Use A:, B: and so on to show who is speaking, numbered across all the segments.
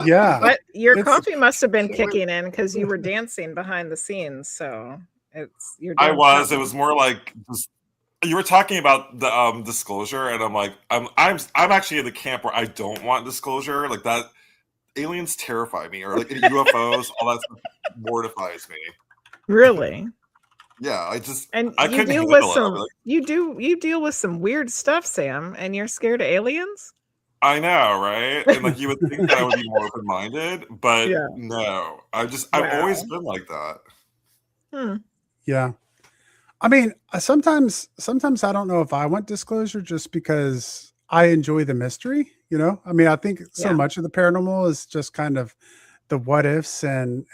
A: Yeah,
B: But your
A: it's
B: coffee must have been kicking in because you were dancing behind the scenes, so you're
C: I
B: doing
C: was. It
B: something.
C: was more like you were talking about the disclosure, and I'm like, I'm actually in the camp where I don't want disclosure. Like that, aliens terrify me, or like UFOs, all that stuff mortifies me.
B: Really?
C: Yeah,
B: And
C: I
B: you
C: couldn't
B: deal with
C: handle it. I'd be
B: some
C: like,
B: you deal with some weird stuff, Sam, and you're scared of aliens?
C: I know, right? And like you would think that I would be more open minded, but
B: Yeah.
C: no. I've always
B: Wow.
C: been like that.
B: Hmm.
A: yeah. I mean, sometimes I don't know if I want disclosure just because I enjoy the mystery, you know? I mean, I think so
B: Yeah.
A: much of the paranormal is just kind of the what ifs and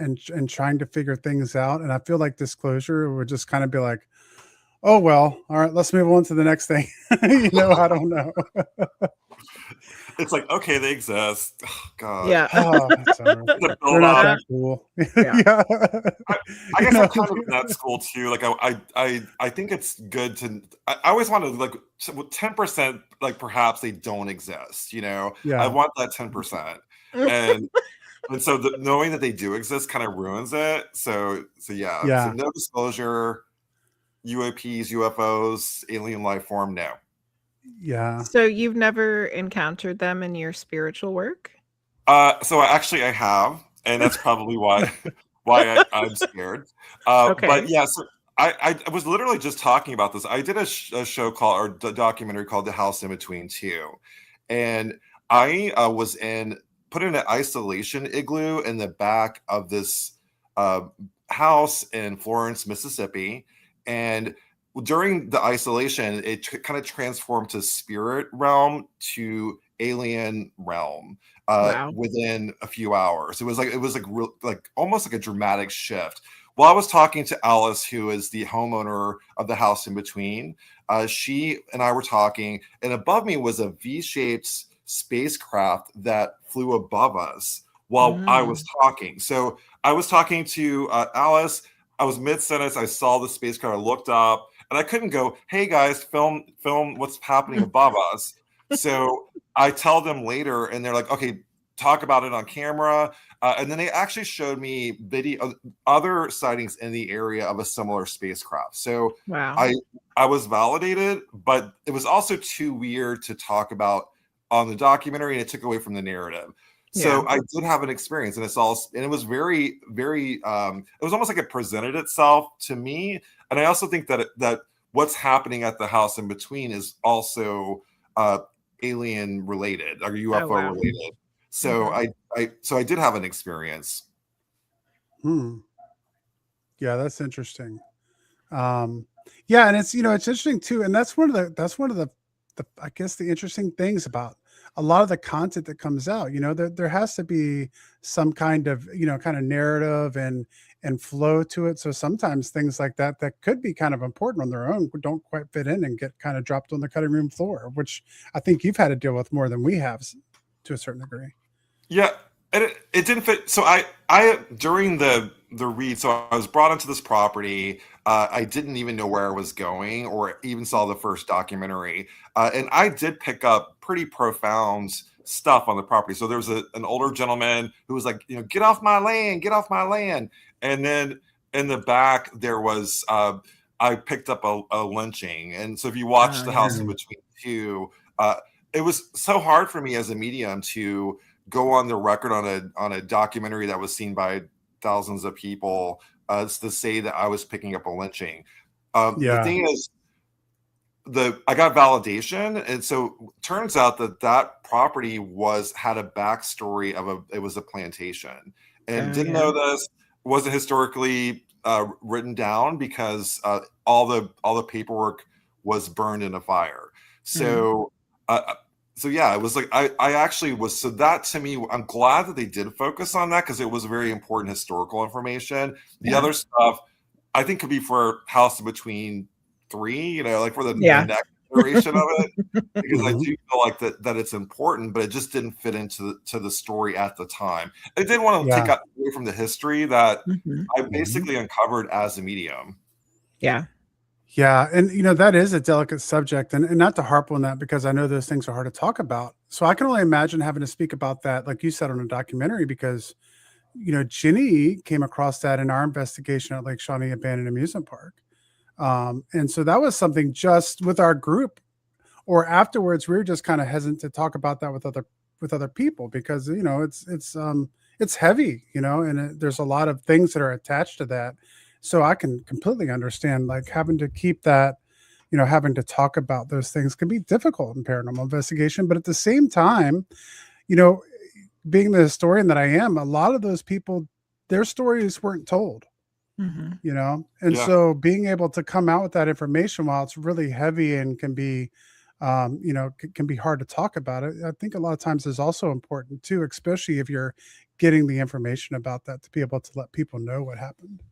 A: trying to figure things out. And I feel like disclosure would just kind of be like, oh well, all right, let's move on to the next thing. You know, I don't know.
C: It's like, okay, they exist. Oh, God.
B: Yeah.
A: Oh, it's unreal.
C: The
A: They're
C: build
A: not
C: up.
A: that cool.
B: Yeah.
A: Yeah.
C: I
A: You
C: guess I'm
A: know?
C: kind of in that school too. Like I think it's good to. I always want to like 10%. Like perhaps they don't exist. You know, I
A: Yeah.
C: want that 10%, and so knowing that they do exist kind of ruins it. So yeah. So
A: Yeah.
C: no disclosure. UAPs, UFOs, alien life form. No.
A: Yeah.
B: So you've never encountered them in your spiritual work?
C: So I have, and that's probably why I'm scared. But
B: Okay.
C: yeah, so I was literally just talking about this. I did a show called or documentary called The House in Between Two, and I was put in an isolation igloo in the back of this uh, house in Florence, Mississippi, and during the isolation, it kind of transformed to spirit realm to alien realm
B: Wow.
C: within a few hours. It was like real, like almost like a dramatic shift. While I was talking to Alice, who is the homeowner of the house in between, she and I were talking, and above me was a V-shaped spacecraft that flew above us while I was
B: Mm.
C: talking. So I was talking to Alice. I was mid sentence. I saw the spacecraft. I looked up, and I couldn't go, "Hey guys, film what's happening above us." So I tell them later, and they're like, "Okay, talk about it on camera." And then they actually showed me video, other sightings in the area of a similar spacecraft. So
B: Wow.
C: I was validated, but it was also too weird to talk about on the documentary, and it took away from the narrative.
B: Yeah.
C: So I did have an experience, and it was very, very. It was almost like it presented itself to me, and I also think that what's happening at the house in between is also alien related or
B: Oh,
C: UFO
B: wow.
C: related. So
B: Mhm.
C: I did have an experience.
A: Hmm. Yeah, that's interesting. Um, yeah, and it's it's interesting too, and that's one of the I guess the interesting things about a lot of the content that comes out. There has to be some kind of kind of narrative and flow to it. So sometimes things like that could be kind of important on their own don't quite fit in and get kind of dropped on the cutting room floor, which I think you've had to deal with more than we have to a certain degree.
C: Yeah, and it didn't fit. So I during the read, so I was brought into this property. I didn't even know where I was going, or even saw the first documentary. And I did pick up pretty profound stuff on the property. So there was an older gentleman who was like, get off my land, get off my land. And then in the back there was I picked up a lynching. And so if you watch
B: Oh,
C: the
B: yeah.
C: house in between two, it was so hard for me as a medium to go on the record on a documentary that was seen by thousands of people to say that I was picking up a lynching. The
A: Yeah.
C: thing is, I got validation, and so turns out that property had a backstory of it was a plantation, and
B: Oh,
C: didn't
B: yeah.
C: know this, wasn't historically written down because all the paperwork was burned in a fire.
B: Mm.
C: So uh, so yeah, it was like I actually was, so that to me, I'm glad that they did focus on that because it was very important historical information. The
B: Yeah.
C: other stuff I think could be for House in Between three, like for the
B: Yeah.
C: next iteration of it, because I
A: Hmm.
C: do feel like that it's important, but it just didn't fit into the story at the time. I didn't want to take
A: Yeah.
C: away from the history that
B: Mhm.
C: I
A: Hmm.
C: basically uncovered as a medium.
B: Yeah.
A: Yeah, and that is a delicate subject, and not to harp on that because I know those things are hard to talk about. So I can only imagine having to speak about that, like you said, on a documentary because Ginny came across that in our investigation at Lake Shawnee Abandoned Amusement Park. And so that was something just with our group, or afterwards, we were just kind of hesitant to talk about that with other people because it's heavy, and there's a lot of things that are attached to that. So I can completely understand like having to keep that, having to talk about those things can be difficult in paranormal investigation. But at the same time, you know, being the historian that I am, a lot of those people, their stories weren't told,
B: Mhm.
A: and
C: Yeah.
A: so being able to come out with that information while it's really heavy and can be, can be hard to talk about it. I think a lot of times is also important too, especially if you're getting the information about that to be able to let people know what happened.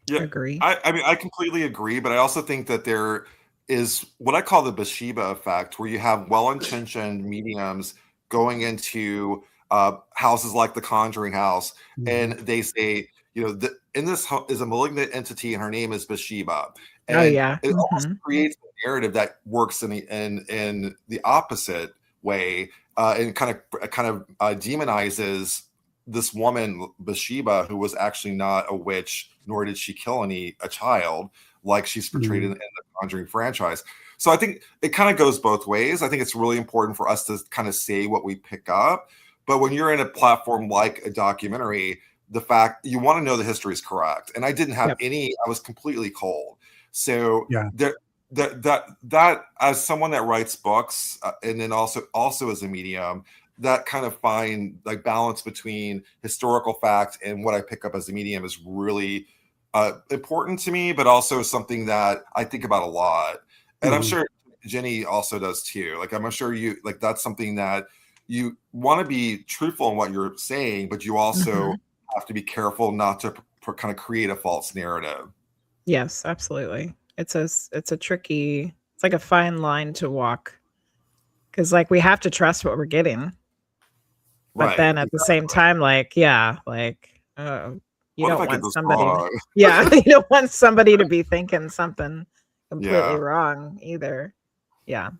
C: Yeah,
B: Agree.
C: I mean, I completely agree, but I also think that there is what I call the Bathsheba effect, where you have well-intentioned mediums going into houses like the Conjuring House, and
A: Mhm.
C: they say, in is a malignant entity, and her name is Bathsheba,
B: Oh
C: and
B: yeah.
C: it almost
B: Mhm.
C: creates a narrative that works in the opposite way, and kind of demonizes this woman Bathsheba, who was actually not a witch, nor did she kill a child like she's portrayed in
A: Mhm.
C: the Conjuring franchise. So I think it kind of goes both ways. I think it's really important for us to kind of say what we pick up, but when you're in a platform like a documentary, the fact you want to know the history is correct. And I didn't have
B: Yep.
C: any. I was completely cold. So
A: Yeah.
C: that as someone that writes books, and then also as a medium, that kind of fine like balance between historical fact and what I pick up as a medium is really important to me, but also something that I think about a lot. And I'm
A: Mhm.
C: sure Jenny also does too. Like I'm sure you like that's something that you want to be truthful in what you're saying, but you also
B: Mhm.
C: have to be careful not to kind of create a false narrative.
B: Yes, absolutely. It's a tricky, it's like a fine line to walk because like we have to trust what we're getting, but
C: Right.
B: then at the same time, like, yeah, like, you
C: What if
B: don't
C: I get
B: want
C: this
B: somebody to,
C: wrong?
B: yeah, you don't want somebody to be thinking something completely
C: Yeah.
B: wrong either. Yeah,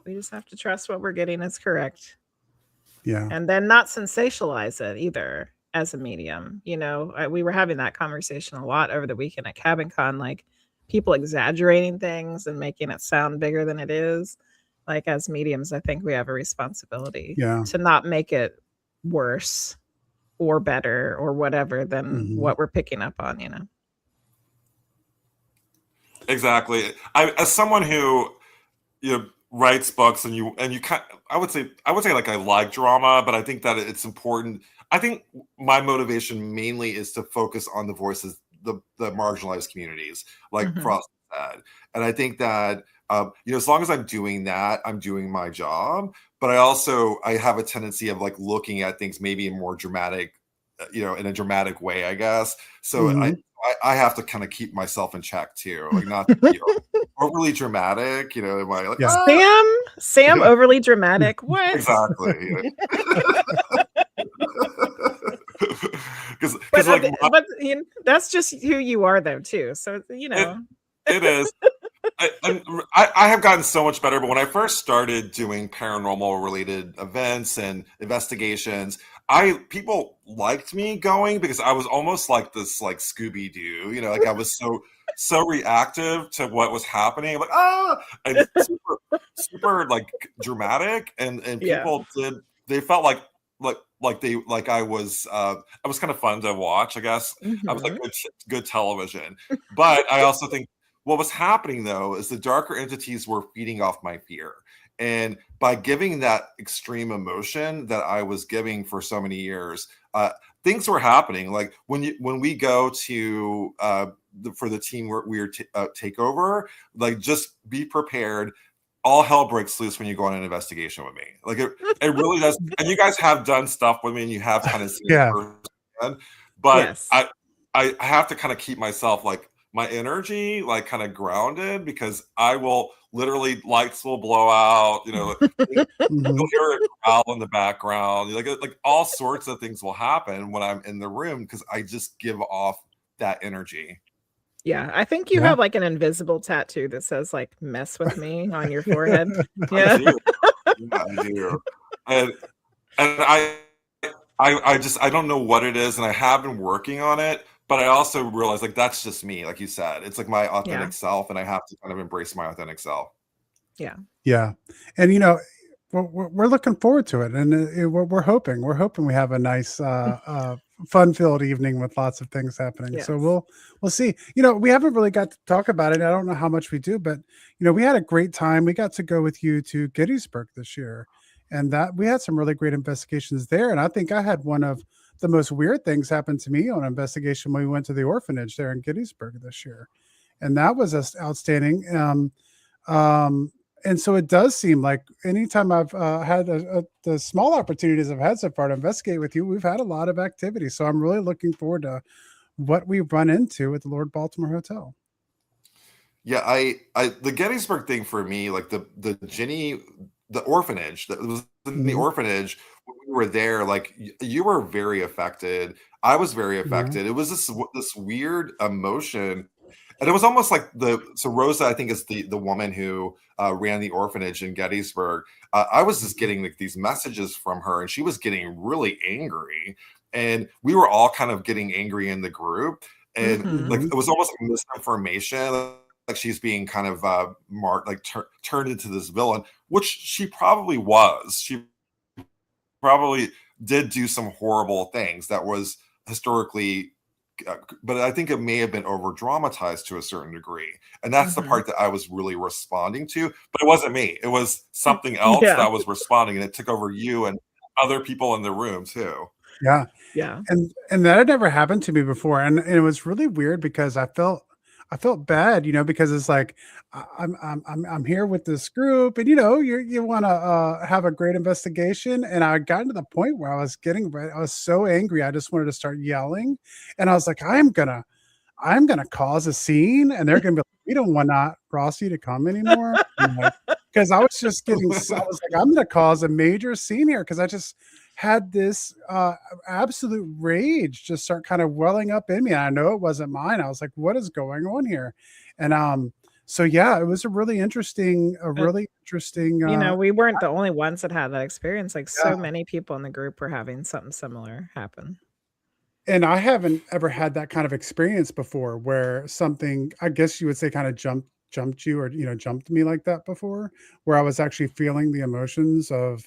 B: we just have to trust what we're getting is correct,
A: Yeah.
B: and then not sensationalize it either as a medium. We were having that conversation a lot over the weekend at Cabin Con, like people exaggerating things and making it sound bigger than it is. Like as mediums, I think we have a responsibility
A: Yeah.
B: to not make it worse or better or whatever than
A: Mhm.
B: what we're picking up on.
C: Exactly. As someone who writes books, and you kind I would say like I like drama, but I think that it's important. I think my motivation mainly is to focus on the voices, the marginalized communities, like
B: Mhm.
C: Frost said. And I think that as long as I'm doing that, I'm doing my job. But I have a tendency of like looking at things maybe in more dramatic, in a dramatic way, I guess. So
A: Mhm.
C: I have to kind of keep myself in check too, like not to be overly dramatic, am I like,
A: Yeah.
B: Sam overly dramatic? What?
C: exactly. Because
B: But
C: like
B: that's just who you are though too. So,
C: it, it is. I have gotten so much better, but when I first started doing paranormal related events and investigations, people liked me going because I was almost like this like Scooby Doo, like I was so reactive to what was happening, like and super like dramatic, and
B: yeah.
C: people they felt like I was kind of fun to watch, I guess. I was like
B: Mhm.
C: good television, but I also think what was happening though is the darker entities were feeding off my fear. And by giving that extreme emotion that I was giving for so many years, things were happening. Like when we go to for the team where we are takeover, like just be prepared. All hell breaks loose when you go on an investigation with me. Like it really does. And you guys have done stuff with me, and you have kind of seen it
A: Yeah.
C: firsthand. But
B: Yes.
C: I have to kind of keep myself like my energy like kind of grounded, because I will literally lights will blow out, you'll
A: Mhm.
C: hear a growl in the background, like all sorts of things will happen when I'm in the room because I just give off that energy.
B: Yeah, I think you
A: Yeah.
B: have like an invisible tattoo that says like "mess with me" on your forehead.
C: I
B: Yeah.
C: do. Yeah, I do. And and I just I don't know what it is, and I have been working on it, but I also realize like that's just me, like you said. It's like my
B: Yeah.
C: authentic self, and I have to kind of embrace my authentic self.
B: Yeah.
A: Yeah. And, we're looking forward to it. And we're hoping we have a nice, fun-filled evening with lots of things happening. So
B: Yes.
A: we'll see. We haven't really got to talk about it. I don't know how much we do, but, we had a great time. We got to go with you to Gettysburg this year, and that we had some really great investigations there. And I think I had one of the most weird things happen to me on an investigation when we went to the orphanage there in Gettysburg this year, and that was outstanding. Um, and so it does seem like anytime I've had the small opportunities I've had so far to investigate with you, we've had a lot of activity. So I'm really looking forward to what we run into at the Lord Baltimore Hotel.
C: Yeah, the Gettysburg thing for me, like the Ginny, the orphanage that was in the
A: Mhm.
C: orphanage when we were there, like you were very affected. I was very
A: Yeah.
C: affected. It was this weird emotion, and it was almost like so Rosa, I think, is the woman who ran the orphanage in Gettysburg. I was just
A: Mhm.
C: getting like these messages from her, and she was getting really angry, and we were all kind of getting angry in the group, and
B: Hmm.
C: like
A: Mhm.
C: it was almost like misinformation, like she's being kind of marked, like turned into this villain, which she probably was. She probably did do some horrible things that was historically, but I think it may have been over dramatized to a certain degree. And that's the
B: Hmm.
C: part that I was really responding to. But it wasn't me, it was something else
B: Yeah.
C: that was responding, and it took over you and other people in the room too.
A: Yeah.
B: Yeah.
A: And that had never happened to me before, and it was really weird because I felt bad, because it's like I'm here with this group, and you want to have a great investigation, and I got to the point where I was getting ready. I was so angry, I just wanted to start yelling, and I was like, I'm gonna cause a scene, and they're gonna be like, "We don't want not Rossi to come anymore." I'm like, because I was just getting so I was like, "I'm gonna cause a major scene here," because I just had this absolute rage just start kind of welling up in me. And I know it wasn't mine. I was like, "What is going on here?" And so yeah, it was a
B: But
A: really interesting.
B: we weren't the only ones that had that experience. Like so
A: Yeah.
B: many people in the group were having something similar happen.
A: And I haven't ever had that kind of experience before where something, I guess you would say, kind of jumped you, or jumped me like that before, where I was actually feeling the emotions of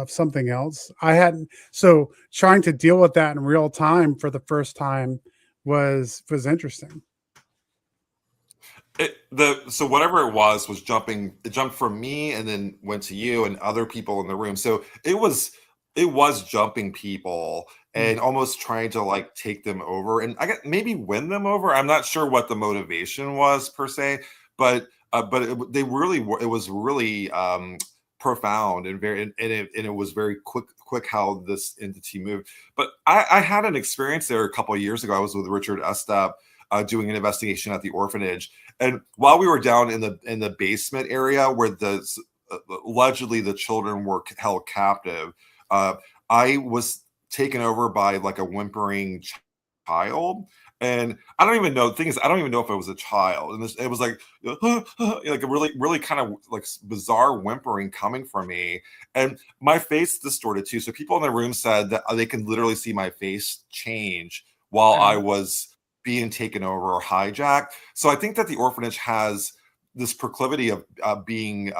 A: something else. I hadn't so trying to deal with that in real time for the first time was interesting.
C: So whatever it was jumping. It jumped from me and then went to you and other people in the room. So it was jumping people
A: Mm.
C: and almost trying to like take them over, and I got maybe win them over. I'm not sure what the motivation was per se, but it was really profound and it was very quick how this entity moved. But I had an experience there a couple of years ago. I was with Richard Estep doing an investigation at the orphanage, and while we were down in the basement area where allegedly the children were held captive, uh, I was taken over by like a whimpering child. And I don't even know. The thing is, I don't even know if it was a child. And it was like, like a really, really kind of like bizarre whimpering coming from me, and my face distorted too. So people in the room said that they can literally see my face change while I
B: Wow.
C: was being taken over or hijacked. So I think that the orphanage has this proclivity of being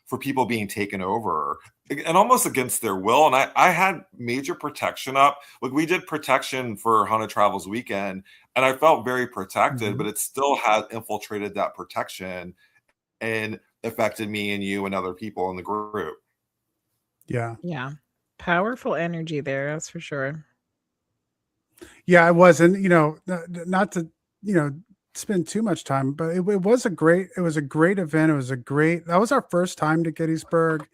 C: for people being taken over and almost against their will. And I had major protection up. Like we did protection for Haunted Travels weekend, and I felt very protected,
A: Mhm.
C: but it still had infiltrated that protection and affected me and you and other people in the group.
A: Yeah.
B: Yeah. Powerful energy there, that's for sure.
A: Yeah, it was, and not to you know spend too much time, but it was a great event. That was our first time to Gettysburg.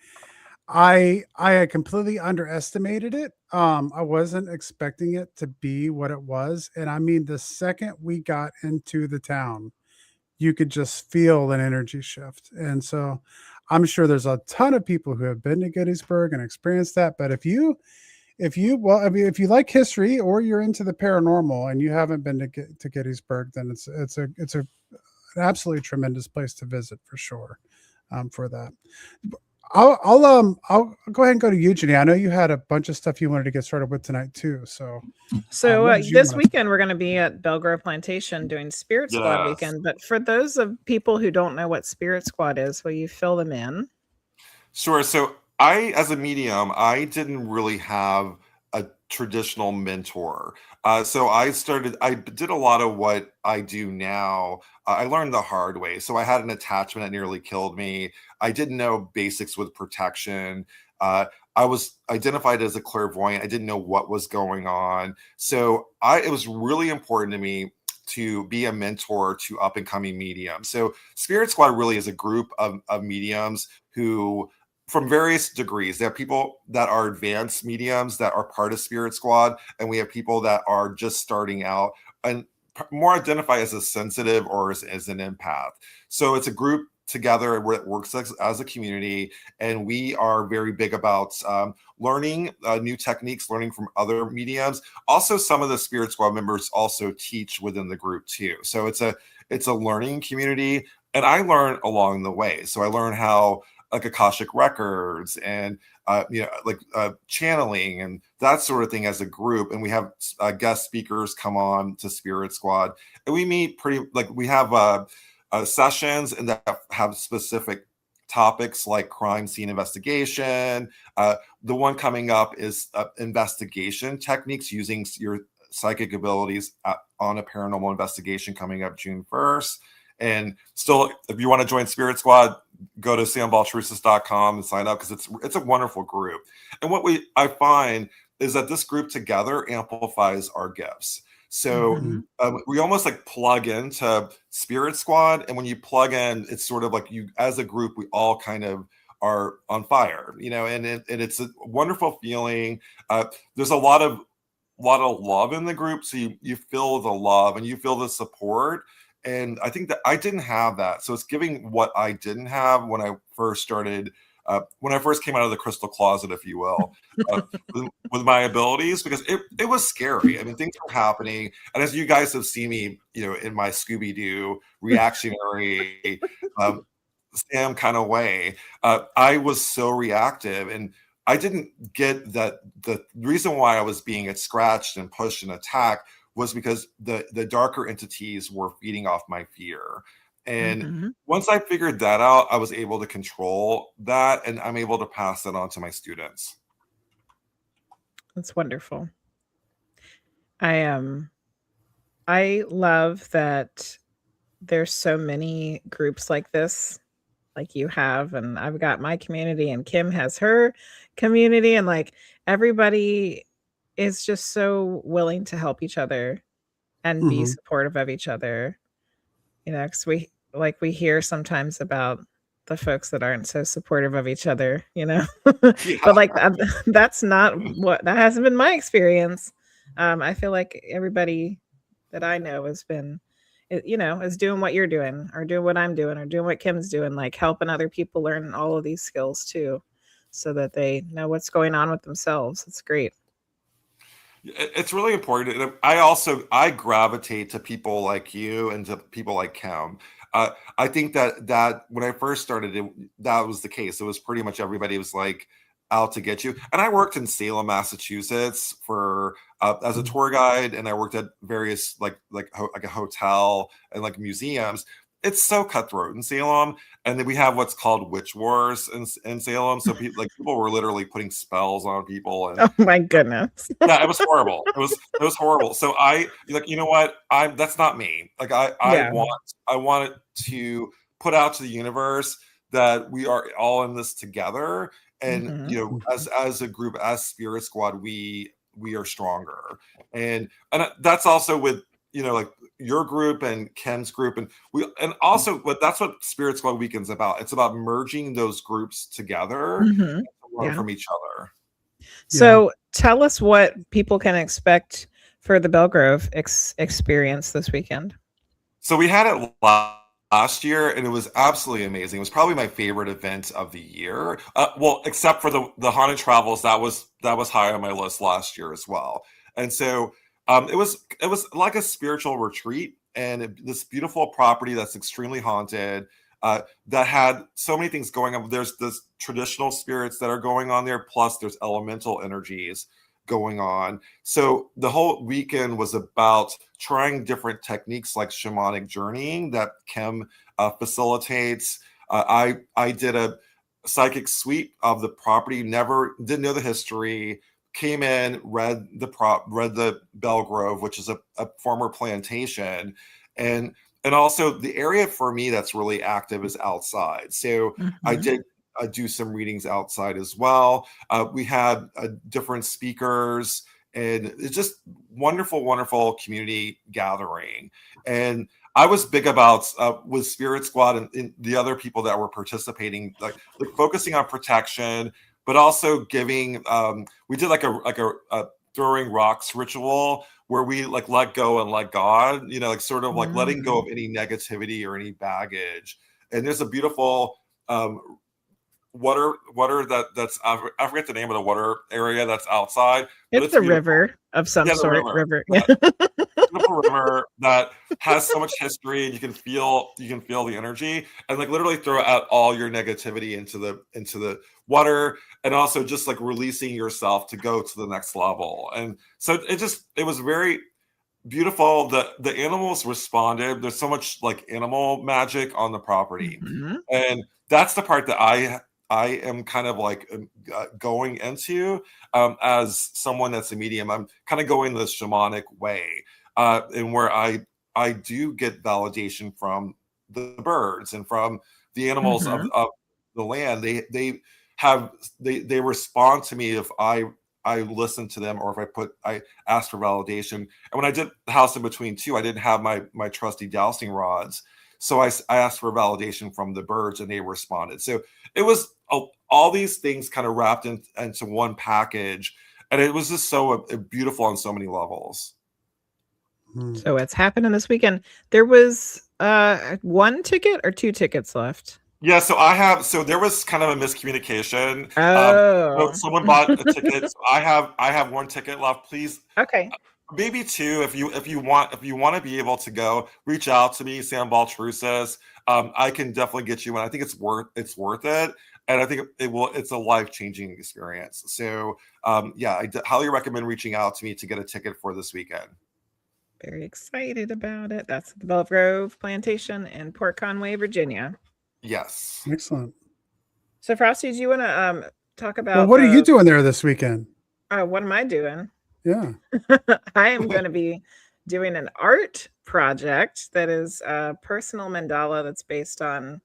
A: I had completely underestimated it. I wasn't expecting it to be what it was, and I mean, the second we got into the town, you could just feel an energy shift. And so, I'm sure there's a ton of people who have been to Gettysburg and experienced that. But if you like history or you're into the paranormal and you haven't been to Gettysburg, then it's an absolutely tremendous place to visit for sure. For that, I'll go ahead and go to you, Jenny. I know you had a bunch of stuff you wanted to get started with tonight too. So what did you
B: this
A: wanna-
B: weekend we're going to be at Belgrove Plantation doing Spirit Squad
C: Yes.
B: weekend. But for those of people who don't know what Spirit Squad is, will you fill them in?
C: Sure. So I, as a medium, I didn't really have a traditional mentor. So I did a lot of what I do now. I learned the hard way. So I had an attachment that nearly killed me. I didn't know basics with protection. I was identified as a clairvoyant. I didn't know what was going on. So it was really important to me to be a mentor to up and coming mediums. So Spirit Squad really is a group of mediums who, from various degrees. There are people that are advanced mediums that are part of Spirit Squad, and we have people that are just starting out and more identify as a sensitive or as an empath. So it's a group together where it works as a community, and we are very big about learning new techniques, learning from other mediums. Also, some of the Spirit Squad members also teach within the group too. So it's a learning community, and I learn along the way. So I learn how, like, Akashic records and channeling and that sort of thing as a group. And we have guest speakers come on to Spirit Squad, and we meet we have sessions and that have specific topics like crime scene investigation. The one coming up is investigation techniques using your psychic abilities on a paranormal investigation, coming up June 1st. And still, if you want to join Spirit Squad, go to sambaltrusis.com and sign up, because it's a wonderful group. And what I find is that this group together amplifies our gifts. So we almost like plug into Spirit Squad, and when you plug in, it's sort of like you, as a group, we all kind of are on fire, and it's a wonderful feeling. There's a lot of love in the group, so you feel the love and you feel the support. And I think that I didn't have that. So it's giving what I didn't have when I first started, when I first came out of the crystal closet, if you will, with my abilities, because it was scary. I mean, things were happening. And as you guys have seen me, in my Scooby-Doo reactionary Sam kind of way, I was so reactive, and I didn't get that the reason why I was being scratched and pushed and attacked was because the darker entities were feeding off my fear. And once I figured that out, I was able to control that, and I'm able to pass that on to my students.
B: That's wonderful. I love that there's so many groups like this, like you have, and I've got my community, and Kim has her community, and like everybody is just so willing to help each other and be supportive of each other. Because we hear sometimes about the folks that aren't so supportive of each other,
C: Yeah.
B: but like that hasn't been my experience. I feel like everybody that I know is doing what you're doing, or doing what I'm doing, or doing what Kim's doing, like helping other people learn all of these skills too, so that they know what's going on with themselves. It's great.
C: It's really important. I gravitate to people like you and to people like Kim. I think that when I first started, that was the case. It was pretty much everybody was like out to get you. And I worked in Salem, Massachusetts for as a tour guide, and I worked at various like a hotel and like museums. It's so cutthroat in Salem, and then we have what's called witch wars in Salem. So people were literally putting spells on people, and
B: Oh my goodness.
C: yeah, it was horrible. It was horrible. So you know what? That's not me. Like I want to put out to the universe that we are all in this together, and as a group, as Spirit Squad, we are stronger, and that's also with like your group and Ken's group, and also, but that's what Spirit Squad Weekend's about. It's about merging those groups together to learn from each other.
B: So tell us what people can expect for the Belgrove experience this weekend.
C: So we had it live last year, and it was absolutely amazing. It was probably my favorite event of the year. Well, except for the Haunted Travels, that was high on my list last year as well. And so it was like a spiritual retreat, and this beautiful property that's extremely haunted. That had so many things going on. There's this traditional spirits that are going on there, plus there's elemental energies going on. So the whole weekend was about trying different techniques like shamanic journeying that Kim facilitates. I did a psychic sweep of the property. Never didn't know the history. Came in, read the Belgrove, which is a former plantation, and also the area for me that's really active is outside. So I
B: Mhm.
C: did do some readings outside as well. We had different speakers, and it's just wonderful, wonderful community gathering. And I was big about with Spirit Squad and the other people that were participating, like focusing on protection, but also giving. We did like a throwing rocks ritual where we like let go and let God, like sort of like letting go
B: Mm.
C: of any negativity or any baggage. And there's a beautiful water that's I forget the name of the water area that's outside, but
B: It's
C: it's
B: a
C: beautiful.
B: river of some
C: Yeah, the
B: sort.
C: river.
B: River. Yeah.
C: That beautiful river that has so much history, and you can feel the energy, and like literally throw out all your negativity into the water, and also just like releasing yourself to go to the next level. And so it was very beautiful. The animals responded. There's so much like animal magic on the property,
B: Mhm.
C: and that's the part that I am kind of like going into as someone that's a medium. I'm kind of going the shamanic way, and where I do get validation from the birds and from the animals
B: Mhm.
C: of the land. They respond to me if I listen to them, or if I ask for validation. And when I did the House in Between too, I didn't have my trusty dowsing rods. So I asked for validation from the birds, and they responded. So it was all these things kind of wrapped into one package. And it was just so beautiful on so many levels.
A: Hmm.
B: So it's happening this weekend. There was one ticket or two tickets left.
C: Yeah, so there was kind of a miscommunication. So
B: Oh.
C: someone bought a ticket. So I have one ticket left. Please,
B: Okay.
C: maybe two, if you want to be able to go, reach out to me, Sam Baltrusis. I can definitely get you one. I think it's worth it, and I think it's a life-changing experience. So yeah, highly recommend reaching out to me to get a ticket for this weekend.
B: Very excited about it. That's the Belle Grove Plantation in Port Conway, Virginia.
C: Yes.
A: Excellent.
B: So Frosty, do you want to talk
A: Well,
B: about
A: what are you doing there this weekend?
B: what am I doing?
A: Yeah.
B: I am going to be doing an art project that is a personal mandala that's based on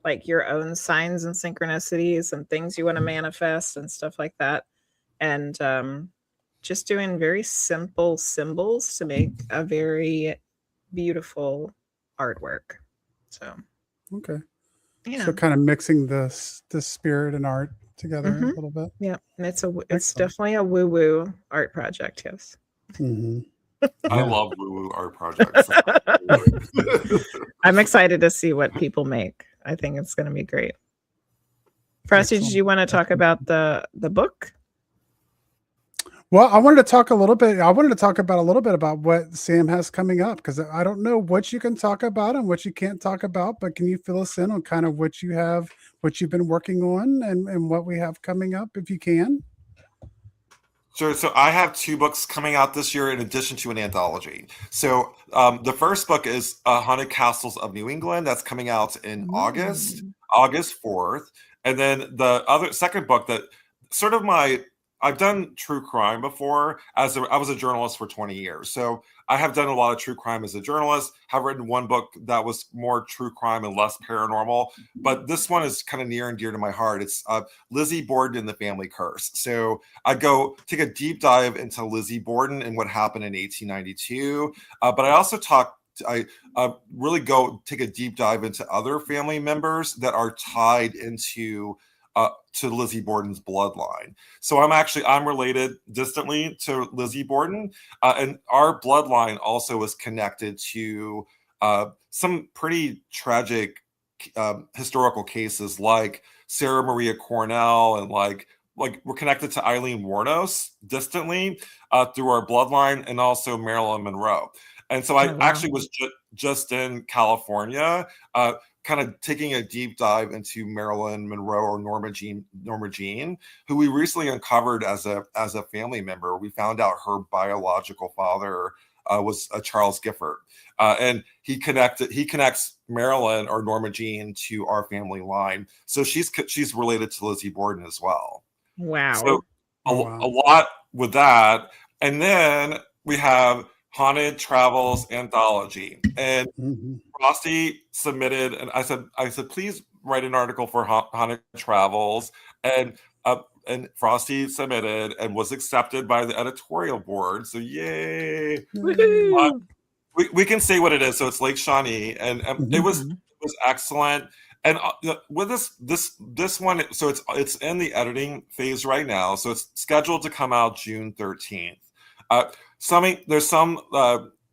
B: like your own signs and synchronicities and things you want to manifest and stuff like that. And just doing very simple symbols to make a very beautiful artwork. So,
A: Okay.
B: yeah.
A: So kind of mixing the spirit and art together a
B: Mhm.
A: little bit.
B: Yeah, and it's
A: Excellent.
B: definitely a woo-woo art project, yes.
A: Hmm.
C: I
A: Yeah.
C: love woo-woo art projects.
B: I'm excited to see what people make. I think it's gonna be great. Frosty, did
A: Excellent.
B: you wanna talk about the book?
A: Well, I wanted to talk a little bit. I wanted to talk about a little bit about what Sam has coming up, because I don't know what you can talk about and what you can't talk about, but can you fill us in on kind of what you've been working on, and what we have coming up, if you can?
C: Sure. So I have two books coming out this year in addition to an anthology. So the first book is Haunted Castles of New England. That's coming out in August,
B: Mm.
C: August 4th. And then the other second book that sort of I've done true crime before I was a journalist for 20 years. So I have done a lot of true crime as a journalist, have written one book that was more true crime and less paranormal. But this one is kind of near and dear to my heart. It's Lizzie Borden and the Family Curse. So I go take a deep dive into Lizzie Borden and what happened in 1892. But I also I really go take a deep dive into other family members that are tied into to Lizzie Borden's bloodline. So I'm related distantly to Lizzie Borden, and our bloodline also is connected to some pretty tragic historical cases like Sarah Maria Cornell, and like we're connected to Eileen Wuornos distantly through our bloodline, and also Marilyn Monroe. And so I
B: Oh, wow.
C: actually was just in California, kind of taking a deep dive into Marilyn Monroe, or Norma Jean, who we recently uncovered as a family member. We found out her biological father was Charles Gifford, and he connects Marilyn, or Norma Jean, to our family line. So she's related to Lizzie Borden as well.
B: Wow.
C: So
A: Oh, wow.
C: a lot with that. And then we have Haunted Travels Anthology, and
A: Mhm.
C: Frosty submitted, and I said, please write an article for Haunted Travels, and Frosty submitted and was accepted by the editorial board. So yay!
B: Woohoo!
C: We can say what it is. So it's Lake Shawnee, and it was excellent. And with this one, so it's in the editing phase right now. So it's scheduled to come out June 13th.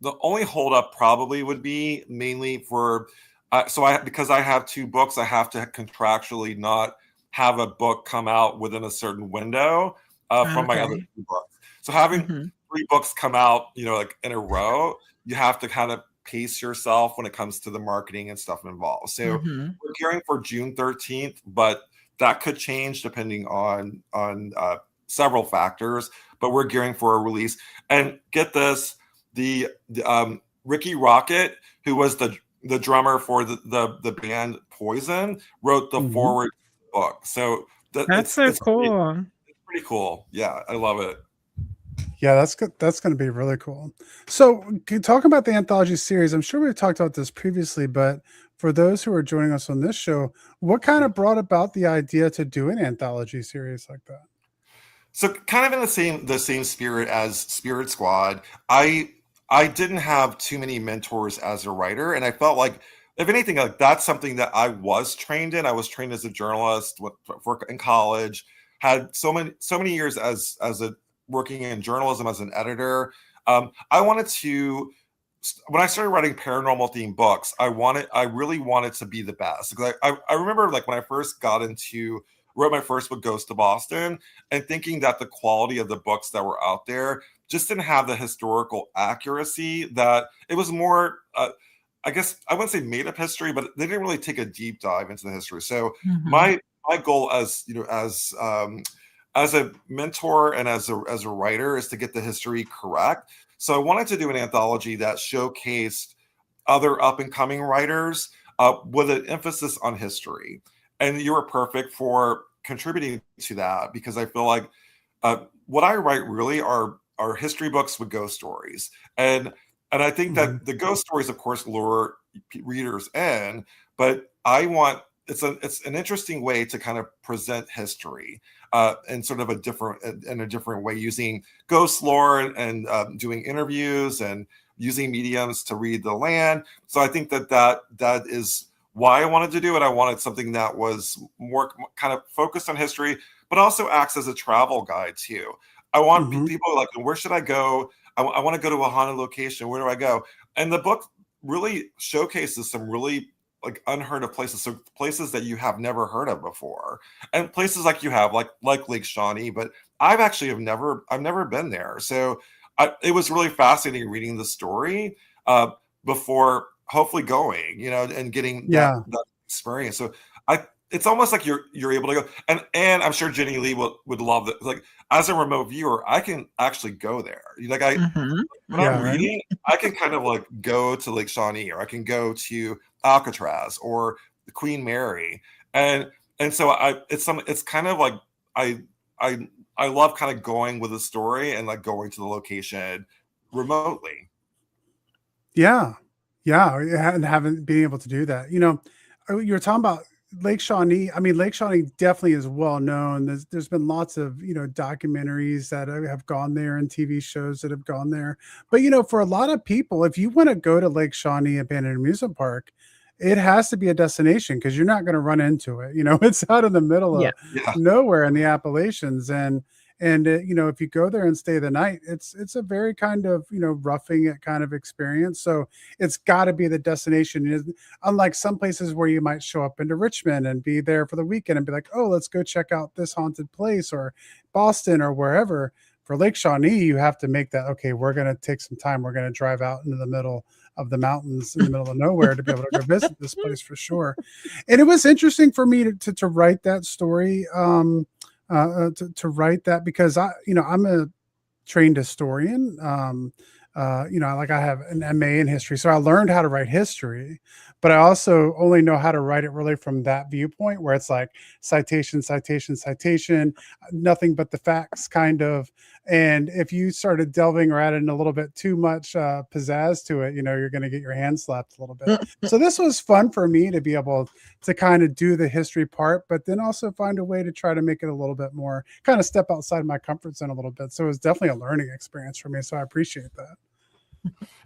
C: The only holdup probably would be mainly for because I have 2 books, I have to contractually not have a book come out within a certain window from my other 2 books. So having 3 books come out, like in a row, you have to kind of pace yourself when it comes to the marketing and stuff involved. So we're gearing for June 13th, but that could change depending on several factors. But we're gearing for a release. And get this, the Ricky Rocket, who was the drummer for the band Poison, wrote the forward book. So
B: that's so cool.
C: It's pretty cool. Yeah, I love it.
A: Yeah, that's good. That's going to be really cool. So, talking about the anthology series, I'm sure we've talked about this previously, but for those who are joining us on this show, what kind of brought about the idea to do an anthology series like that?
C: So, kind of in the same spirit as Spirit Squad, I didn't have too many mentors as a writer, and I felt like, if anything, like that's something that I was trained in. I was trained as a journalist in college, had so many years as a working in journalism as an editor. I wanted to, when I started writing paranormal themed books, I really wanted to be the best. Because I remember, like, when I first wrote my first book, Ghost of Boston, and thinking that the quality of the books that were out there just didn't have the historical accuracy, that it was more, I guess I wouldn't say made up history, but they didn't really take a deep dive into the history. So my goal as a mentor and as a writer is to get the history correct. So I wanted to do an anthology that showcased other up and coming writers with an emphasis on history. And you were perfect for contributing to that, because I feel like what I write really are history books with ghost stories. And I think that the ghost stories, of course, lure readers in, but it's an interesting way to kind of present history in sort of a different way, using ghost lore and doing interviews and using mediums to read the land. So I think that is why I wanted to do it. I wanted something that was more kind of focused on history, but also acts as a travel guide too. I want people like, where should I go? I want to go to a haunted location. Where do I go? And the book really showcases some really like unheard of places, so places that you have never heard of before, and places like you have like Lake Shawnee. But I've never been there, so it was really fascinating reading the story before hopefully going, and getting that experience. So it's almost like you're able to go, and I'm sure Jenny Lee would love that. Like, as a remote viewer, I can actually go there. Like when I'm reading, I can kind of like go to Lake Shawnee, or I can go to Alcatraz or the Queen Mary, and so it's kind of like I love kind of going with a story and like going to the location remotely.
A: Yeah, and haven't been able to do that. You're talking about Lake Shawnee. I mean, Lake Shawnee definitely is well known. There's been lots of documentaries that have gone there and TV shows that have gone there. But for a lot of people, if you want to go to Lake Shawnee Abandoned Amusement Park, it has to be a destination, because you're not going to run into it. It's out in the middle of nowhere in the Appalachians, and And if you go there and stay the night, it's a very kind of roughing it kind of experience. So it's got to be the destination. Unlike some places where you might show up into Richmond and be there for the weekend and be like, oh, let's go check out this haunted place, or Boston or wherever. For Lake Shawnee, you have to make that, okay, we're going to take some time. We're going to drive out into the middle of the mountains in the middle of nowhere to be able to go visit this place for sure. And it was interesting for me to write that story, to write that, because I'm a trained historian. I have an MA in history, so I learned how to write history, but I also only know how to write it really from that viewpoint, where it's like citation, citation, citation, nothing but the facts kind of. And if you started delving or adding a little bit too much pizzazz to it, you're going to get your hand slapped a little bit. So this was fun for me to be able to kind of do the history part, but then also find a way to try to make it a little bit more, kind of step outside my comfort zone a little bit. So it was definitely a learning experience for me. So I appreciate that.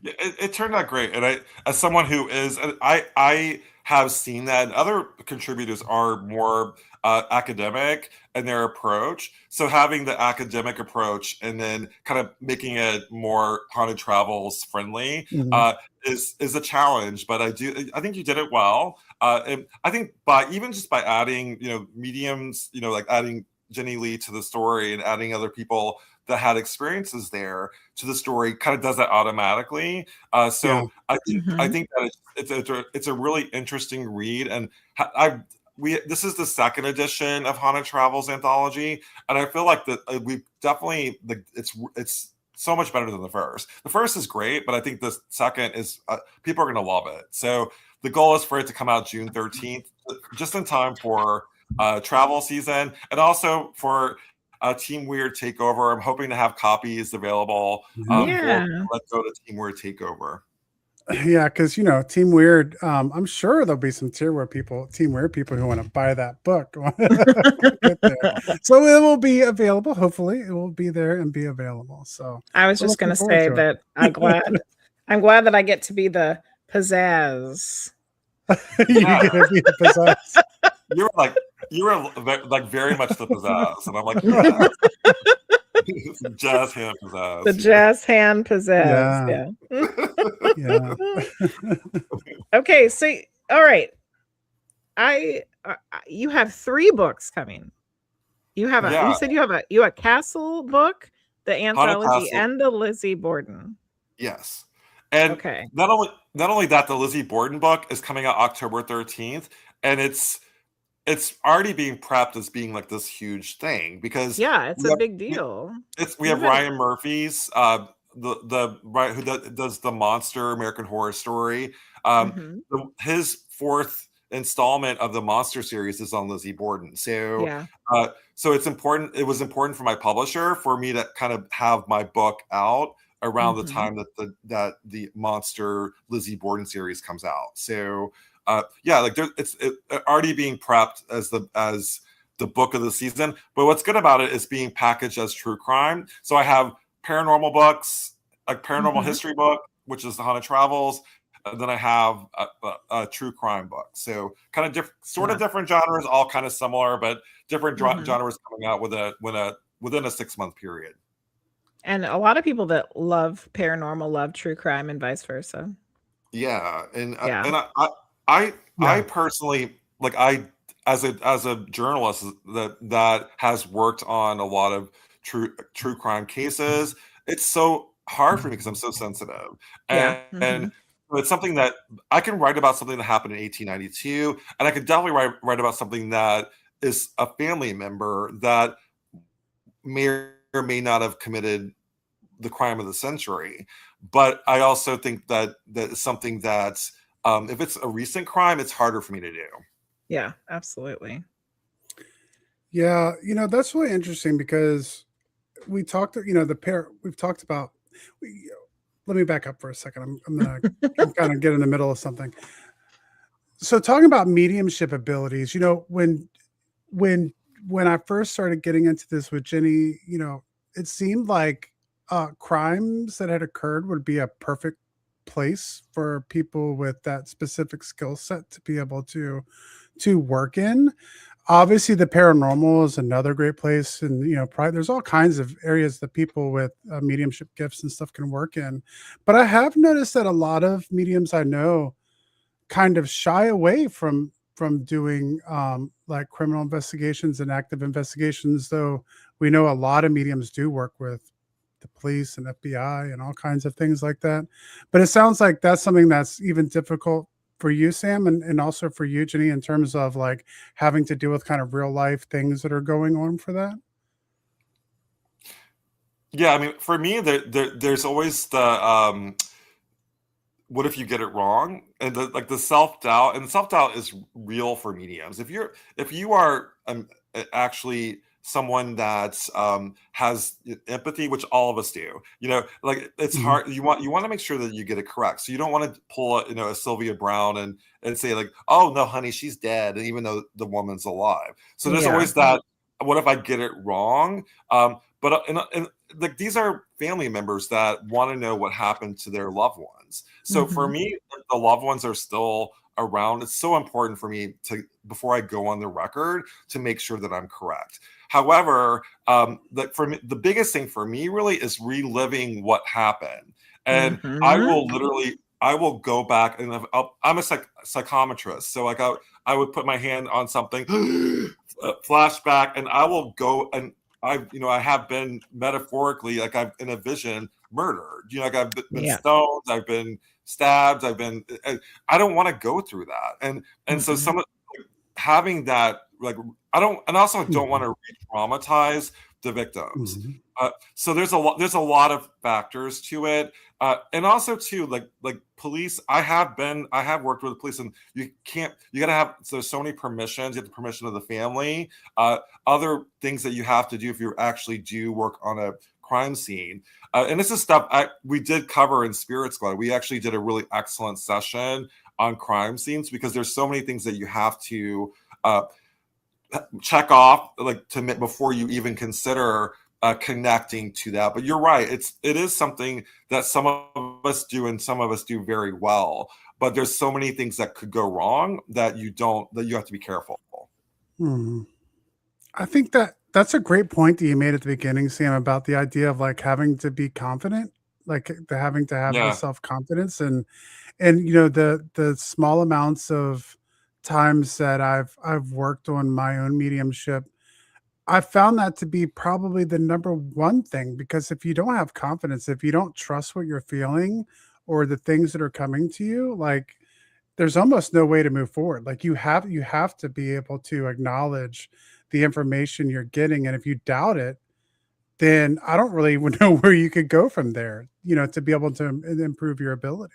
C: It turned out great, and as someone who is, I have seen that, and other contributors are more academic in their approach. So having the academic approach and then kind of making it more haunted travels friendly is a challenge. But I think you did it well. And I think even just by adding mediums, like adding Jenny Lee to the story and adding other people that had experiences there to the story, kind of does that automatically. I think that it's a really interesting read, and this is the second edition of Haunted Travels anthology, and I feel like that we definitely it's so much better than the first. The first is great, but I think the second is people are going to love it. So the goal is for it to come out June 13th, just in time for travel season, and also for Team Weird Takeover. I'm hoping to have copies available. Let's go to Team Weird Takeover.
A: Yeah, because Team Weird. I'm sure there'll be some Team Weird people who want to buy that book. So it will be available. Hopefully, it will be there and be available. So
B: I was just going to say that I'm glad that I get to be the pizzazz.
A: You get to be the pizzazz.
C: You were like very much the pizzazz, and I'm like, yeah. Jazz hand pizzazz.
B: The jazz hand pizzazz. Yeah. Okay, so all right. You have 3 books coming. You have you said you have a Castle book, the anthology, and the Lizzie Borden.
C: Yes. And
B: okay.
C: Not only that, the Lizzie Borden book is coming out October 13th, and it's already being prepped as being like this huge thing, because
B: it's a big deal.
C: We have Ryan Murphy's who does the Monster American Horror Story. His 4th installment of the Monster series is on Lizzie Borden. So so it's important. It was important for my publisher for me to kind of have my book out around the time that the Monster Lizzie Borden series comes out. So it's already being prepped as the book of the season. But what's good about it is being packaged as true crime. So I have paranormal books, a paranormal history book, which is the Haunted Travels. And then I have a true crime book. So kind of different genres, all kind of similar, but different genres coming out within a 6-month period.
B: And a lot of people that love paranormal love true crime, and vice versa.
C: Yeah, and I personally, like, as a journalist that has worked on a lot of true crime cases, it's so hard for me because I'm so sensitive, and it's something that I can write about, something that happened in 1892, and I can definitely write about something that is a family member that may or may not have committed the crime of the century. But I also think that is something that if it's a recent crime, it's harder for me to do.
B: Yeah, absolutely.
A: Yeah, that's really interesting, because we talked, we've talked about, let me back up for a second. I'm kind of get in the middle of something. So talking about mediumship abilities, when I first started getting into this with Jenny, it seemed like crimes that had occurred would be a perfect place for people with that specific skill set to be able to work in. obviously the paranormal is another great place, and probably there's all kinds of areas that people with mediumship gifts and stuff can work in. But I have noticed that a lot of mediums I know kind of shy away from doing like criminal investigations and active investigations, though we know a lot of mediums do work with the police and FBI and all kinds of things like that. But it sounds like that's something that's even difficult for you, Sam, and also for you, Jenny, in terms of like having to deal with kind of real life things that are going on for that.
C: Yeah, I mean, for me, there's always the what if you get it wrong, and the self-doubt, and self-doubt is real for mediums. If you are actually someone that has empathy, which all of us do, like it's
A: Mhm.
C: hard. You want to make sure that you get it correct. So you don't want to pull a Sylvia Brown and say like, oh no, honey, she's dead, and even though the woman's alive. So there's
B: Yeah.
C: always that. What if I get it wrong? But like these are family members that want to know what happened to their loved ones. So for
B: Mhm.
C: me, if the loved ones are still around, it's so important for me to, before I go on the record, to make sure that I'm correct. However, for me, the biggest thing for me really is reliving what happened, and
B: Mhm.
C: I will go back, and I'm a psychometrist, so like I would put my hand on something, flashback, and I will go, and I have been metaphorically, like I've in a vision murdered. Like I've been
B: Yeah.
C: stoned, I've been stabbed, I don't want to go through that, and so
B: Mm-mm.
C: some of having that, like I don't, and also I don't want
A: Mhm.
C: to re-traumatize the victims.
A: Mhm.
C: So there's a lot of factors to it, and also too, like police. I have worked with the police, and you gotta have, so many permissions. You have the permission of the family, other things that you have to do if you actually do work on a crime scene. And this is stuff we did cover in Spirit Squad. We actually did a really excellent session on crime scenes, because there's so many things that you have to uh, check off, like before you even consider connecting to that. But you're right, it is something that some of us do and some of us do very well, but there's so many things that could go wrong that you have to be careful.
A: Mhm. I think that that's a great point that you made at the beginning, Sam, about the idea of like having to be confident, like the having to have the
C: Yeah.
A: self confidence, and the small amounts of times that I've worked on my own mediumship, I found that to be probably the number one thing, because if you don't have confidence, if you don't trust what you're feeling or the things that are coming to you, like there's almost no way to move forward. Like you have to be able to acknowledge the information you're getting, and if you doubt it, then I don't really know where you could go from there, to be able to improve your ability.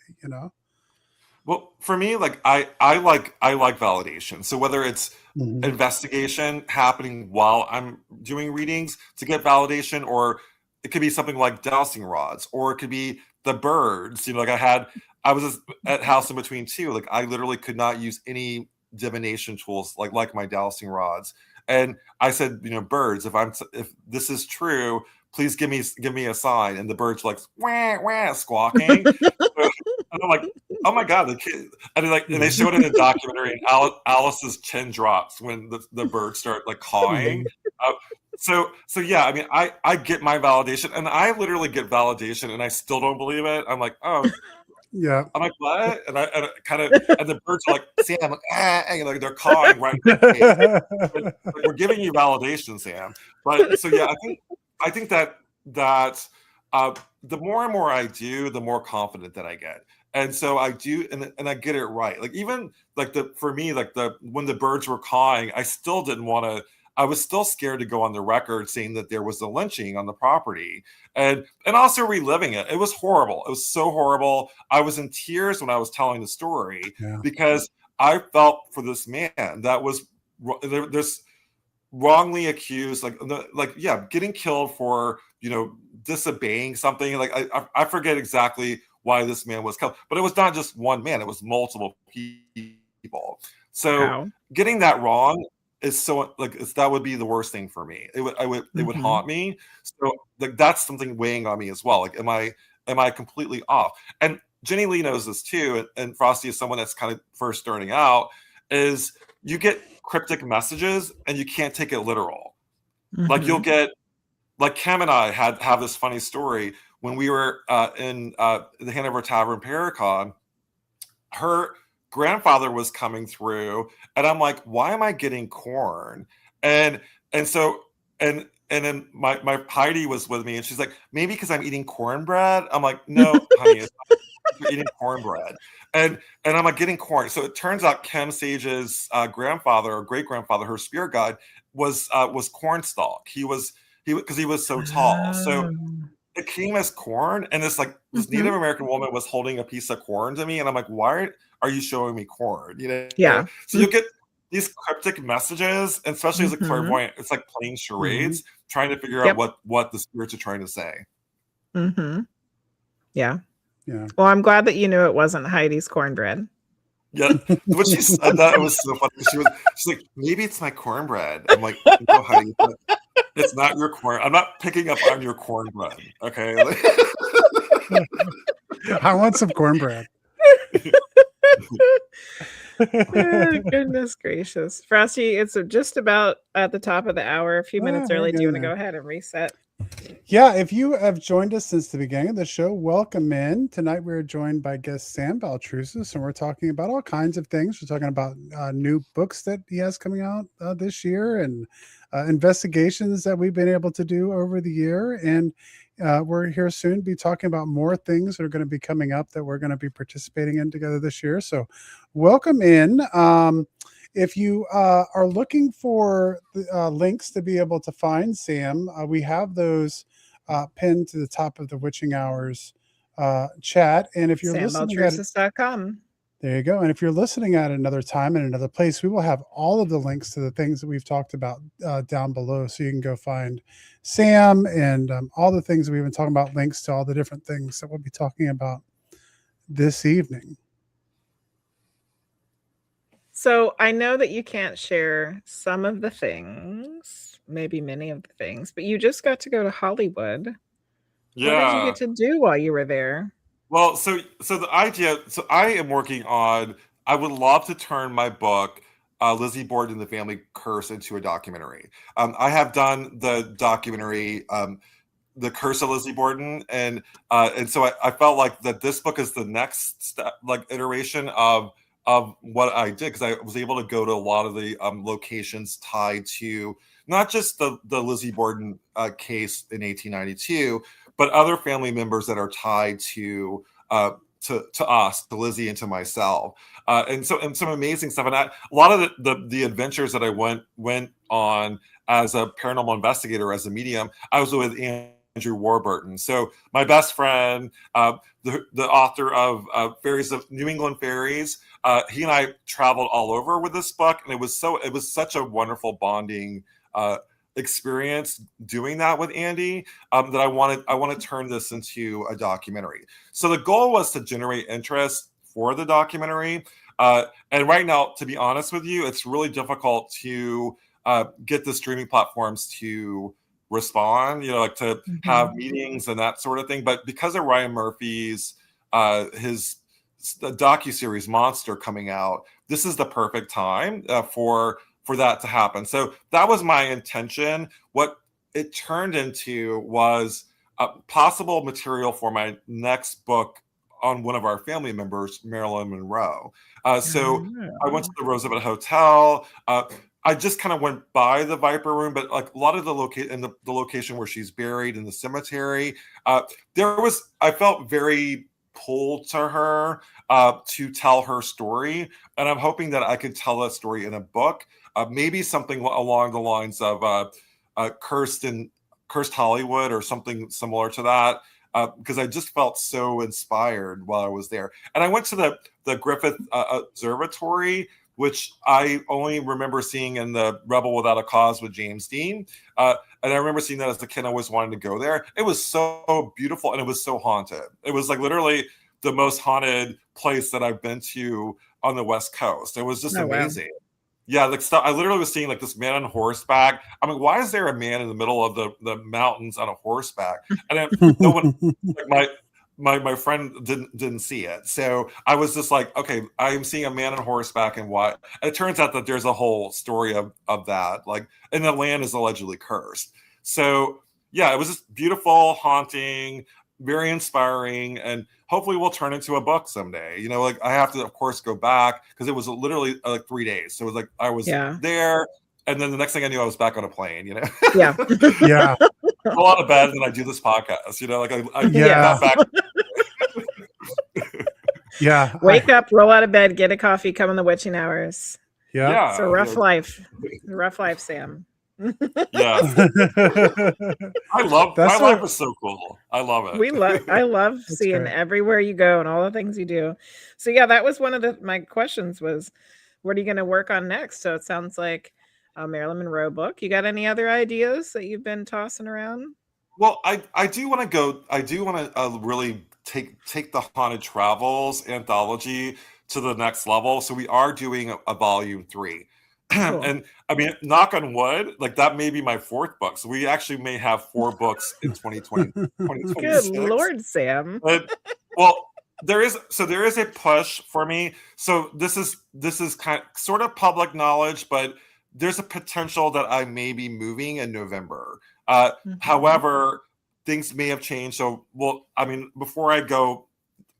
C: Well, for me, like I like validation. So whether it's
A: Mhm.
C: investigation happening while I'm doing readings to get validation, or it could be something like dowsing rods, or it could be the birds. Like I was at House in Between too. Like I literally could not use any divination tools like my dowsing rods. And I said, birds, if this is true, please give me a sign. And the birds like wah, wah, squawking. And I'm like, oh my god, the kid, and they showed it in a documentary, and Alice's chin drops when the birds start like cawing.
A: Mhm.
C: Uh, so yeah, I mean, I get my validation, and I literally get validation, and I still don't believe it. I'm like, oh,
A: Yeah.
C: I'm like, what? And kind of, and the birds are like, Sam, I'm like, and like they're cawing right in my face. Like, we're giving you validation, Sam. But so yeah, I think that uh, the more and more I do, the more confident that I get. And so I do, and I get it right. Like even like for me, like when the birds were cawing, I still didn't want to. I was still scared to go on the record saying that there was a lynching on the property, and also reliving it. It was horrible. It was so horrible. I was in tears when I was telling the story,
A: Yeah.
C: because I felt for this man that was there's wrongly accused, like yeah, getting killed for disobeying something. Like I forget exactly why this man was killed, but it was not just one man, it was multiple people. So
B: Wow.
C: getting that wrong is so like that would be the worst thing for me. It would
B: Mhm.
C: haunt me. So like that's something weighing on me as well. Like am I completely off? And Jenny Lee knows this too, and Frosty is someone that's kind of first starting out, is you get cryptic messages and you can't take it literal. Like you'll
B: Mhm.
C: get, like Cam and I have this funny story when we were in the Hanover Tavern Paracon. Her grandfather was coming through, and I'm like, why am I getting corn? And so and then my Heidi was with me, and she's like, maybe because I'm eating cornbread. I'm like, no, honey, it's not, you're eating cornbread. And I'm like getting corn. So it turns out Kim Sage's grandfather or great grandfather, her spirit guide, was Cornstalk. He because he was so tall. So
B: Oh.
C: it came as corn, and this like this Native
B: Mhm.
C: American woman was holding a piece of corn to me, and I'm like, why are you showing me corn?
B: Yeah.
C: So you get these cryptic messages, and especially as a
B: Mhm.
C: clairvoyant, it's like playing
A: Mhm.
C: charades, trying to figure out
B: Yep.
C: what the spirits are trying to say.
B: Mhm. Yeah.
A: Yeah.
B: Well, I'm glad that you knew it wasn't Heidi's cornbread.
C: Yeah, when she said that, it was so funny. She's like, maybe it's my cornbread. I'm like, no, honey, it's not your corn. I'm not picking up on your cornbread. Okay.
A: I want some cornbread.
B: Oh, goodness gracious. Frosty, it's just about at the top of the hour, a few minutes
A: We're
B: early. Do you want to
A: getting
B: go
A: there.
B: ahead and reset?
A: Yeah, if you have joined us since the beginning of the show, welcome in. Tonight we're joined by guest Sam Baltrusis, and we're talking about all kinds of things. We're talking about new books that he has coming out this year, and investigations that we've been able to do over the year. And we're here soon to be talking about more things that are going to be coming up that we're going to be participating in together this year. So welcome in. If you are looking for the links to be able to find Sam, we have those pinned to the top of the Witching Hours chat. And if you're listening at it,
B: SamBaltrusis.com.
A: there you go. And if you're listening at another time in another place, we will have all of the links to the things that we've talked about down below. So you can go find Sam and all the things that we've been talking about, links to all the different things that we'll be talking about this evening.
B: So I know that you can't share some of the things, maybe many of the things, but you just got to go to Hollywood. What did you
C: Yeah.
B: get to do while you were there?
C: Well, so the idea, so I am working on. I would love to turn my book, Lizzie Borden and the Family Curse, into a documentary. I have done the documentary, The Curse of Lizzie Borden, and so I felt like that this book is the next step, like iteration of what I did, because I was able to go to a lot of the locations tied to not just the Lizzie Borden case in 1892, but other family members that are tied to us, to Lizzie, and to myself, and some amazing stuff. And a lot of the adventures that I went on as a paranormal investigator, as a medium, I was with Andrew Warburton. So my best friend, the author of Fairies of New England Fairies, he and I traveled all over with this book, and it was such a wonderful bonding experience doing that with Andy, that I want to turn this into a documentary. So the goal was to generate interest for the documentary, and right now, to be honest with you, it's really difficult to get the streaming platforms to respond, like to have meetings and that sort of thing. But because of Ryan Murphy's his docuseries Monster coming out, this is the perfect time for that to happen. So that was my intention. What it turned into was possible material for my next book on one of our family members, Marilyn Monroe. So I went to the Roosevelt Hotel. I just kind of went by the Viper Room, but like a lot of the location where she's buried in the cemetery, I felt very pulled to her to tell her story, and I'm hoping that I could tell that story in a book, maybe something along the lines of Cursed Hollywood or something similar to that. Because I just felt so inspired while I was there, and I went to the Griffith Observatory, which I only remember seeing in the Rebel Without a Cause with James Dean. And I remember seeing that as a kid. I always wanted to go there. It was so beautiful, and it was so haunted. It was like literally the most haunted place that I've been to on the West Coast. It was just amazing. Wow. Yeah, like stuff. I literally was seeing like this man on horseback. I mean, why is there a man in the middle of the mountains on a horseback? And then no one, like my friend didn't see it. So I was just like, okay, I am seeing a man on horseback and what? And it turns out that there's a whole story of that, like, and the land is allegedly cursed. So yeah, it was just beautiful, haunting, very inspiring, and hopefully will turn into a book someday. You know, like I have to, of course, go back because it was literally like 3 days. So it was like I was
B: Yeah.
C: there, and then the next thing I knew, I was back on a plane. You know,
B: Yeah.
A: Yeah.
C: roll out of bed and then I do this podcast. You know, like I
A: Yeah.
C: got back.
A: Yeah.
B: Wake up, roll out of bed, get a coffee, come in the witching hours.
A: Yeah.
C: Yeah,
B: It's a rough life. A rough life, Sam.
C: yeah. I love
A: That's
C: my
A: a-
C: life is so cool. I love it.
B: I love
A: That's
B: seeing
A: great.
B: everywhere you go and all the things you do. So yeah, that was one of my questions was, what are you going to work on next? So it sounds like a Marilyn Monroe book. You got any other ideas that you've been tossing around?
C: Well, I do want to go. I do want to really take the Haunted Travels anthology to the next level. So we are doing a volume 3.
B: Cool.
C: And I mean, knock on wood, like that may be my 4th book. So we actually may have 4 books in 2020,
B: Good
C: 2026.
B: Lord, Sam.
C: But, well, there is a push for me. So this is sort of public knowledge, but there's a potential that I may be moving in November. However, things may have changed. So, well, I mean, before I go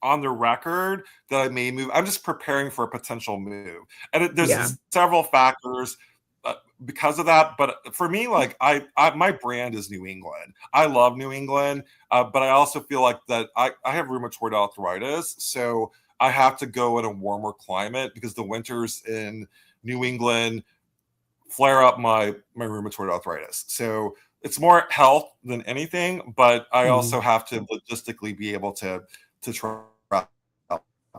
C: on the record that I may move, I'm just preparing for a potential move. And there's
B: Yeah.
C: several factors because of that. But for me, like I my brand is New England. I love New England, but I also feel like that I have rheumatoid arthritis, so I have to go in a warmer climate because the winters in New England flare up my rheumatoid arthritis. So it's more health than anything, but I also have to logistically be able to travel.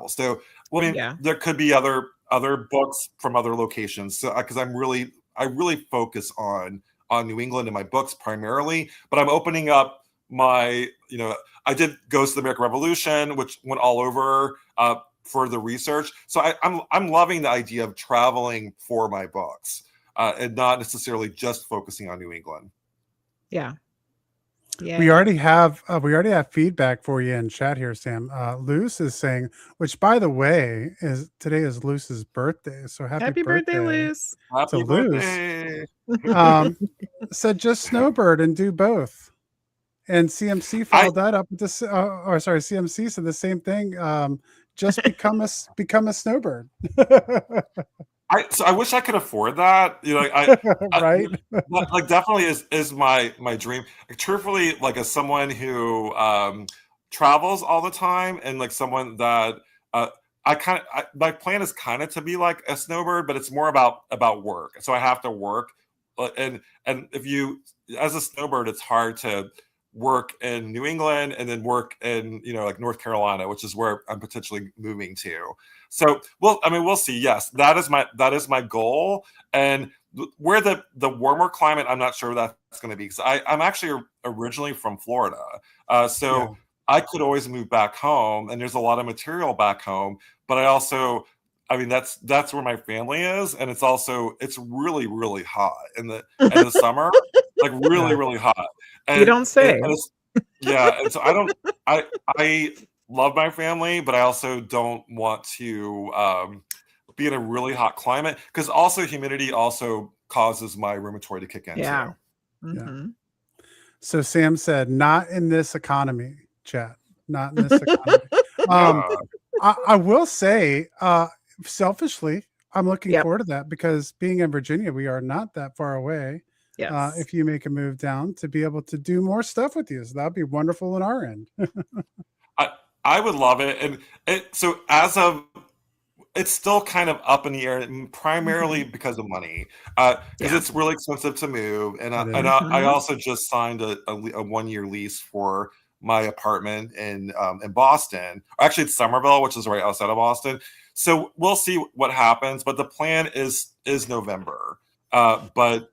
C: So, well, I mean,
B: Yeah.
C: there could be other books from other locations. So, because I really focus on New England in my books primarily, but I'm opening up my, I did Ghost of the American Revolution, which went all over for the research. So I'm loving the idea of traveling for my books and not necessarily just focusing on New England.
B: Yeah. Yeah.
A: We already have feedback for you in chat here, Sam. Luce is saying, which by the way today is Luce's birthday, so happy
B: birthday, Luce.
C: Happy
A: Luce.
C: birthday.
A: Said just Snowbird and do both. And CMC followed that up with this. CMC said the same thing. Just become a Snowbird.
C: So I wish I could afford that.
A: Right?
C: Like definitely is my dream. Like, truthfully, like as someone who travels all the time and like someone that my plan is kind of to be like a Snowbird, but it's more about work. So I have to work, and if you as a Snowbird, it's hard to work in New England and then work in like North Carolina, which is where I'm potentially moving to. So we'll see. Yes, that is my goal. And where the warmer climate, I'm not sure that's going to be because I'm actually originally from Florida, so I could always move back home, and there's a lot of material back home. But that's where my family is, and it's really really hot in the summer, like really really hot. And,
B: you don't say.
C: And so I love my family, but I also don't want to be in a really hot climate because also humidity also causes my rheumatoid to kick in.
B: Yeah.
C: Too.
B: Mm-hmm.
A: So Sam said, "Not in this economy, chat. Not in this economy." I will say, selfishly, I'm looking forward to that because being in Virginia, we are not that far away.
B: Yes.
A: If you make a move down to be able to do more stuff with you, so that'd be wonderful on our end.
C: I would love it, and so as of it's still kind of up in the air, primarily because of money, because it's really expensive to move, and I also just signed a 1-year lease for my apartment in Boston. Actually, it's Somerville, which is right outside of Boston. So we'll see what happens, but the plan is November, but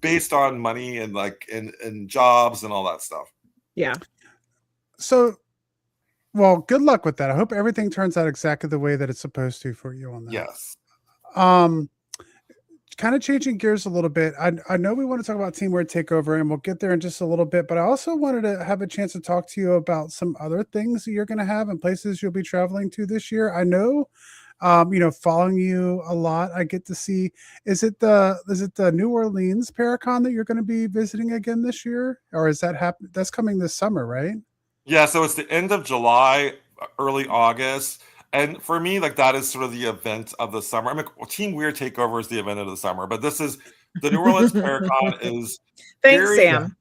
C: based on money and like and jobs and all that stuff.
B: Yeah.
A: So, well, good luck with that. I hope everything turns out exactly the way that it's supposed to for you on that.
C: Yes.
A: kind of changing gears a little bit. I know we want to talk about Teamwear Takeover, and we'll get there in just a little bit. But I also wanted to have a chance to talk to you about some other things that you're going to have and places you'll be traveling to this year. I know, following you a lot, I get to see. Is it the New Orleans Paracon that you're going to be visiting again this year, or is that happen? That's coming this summer, right?
C: Yeah, so it's the end of July, early August. And for me, like that is sort of the event of the summer. I mean, Team Weird Takeover is the event of the summer, but this is the New Orleans Paracon is
B: Thanks,
C: very,
B: Sam.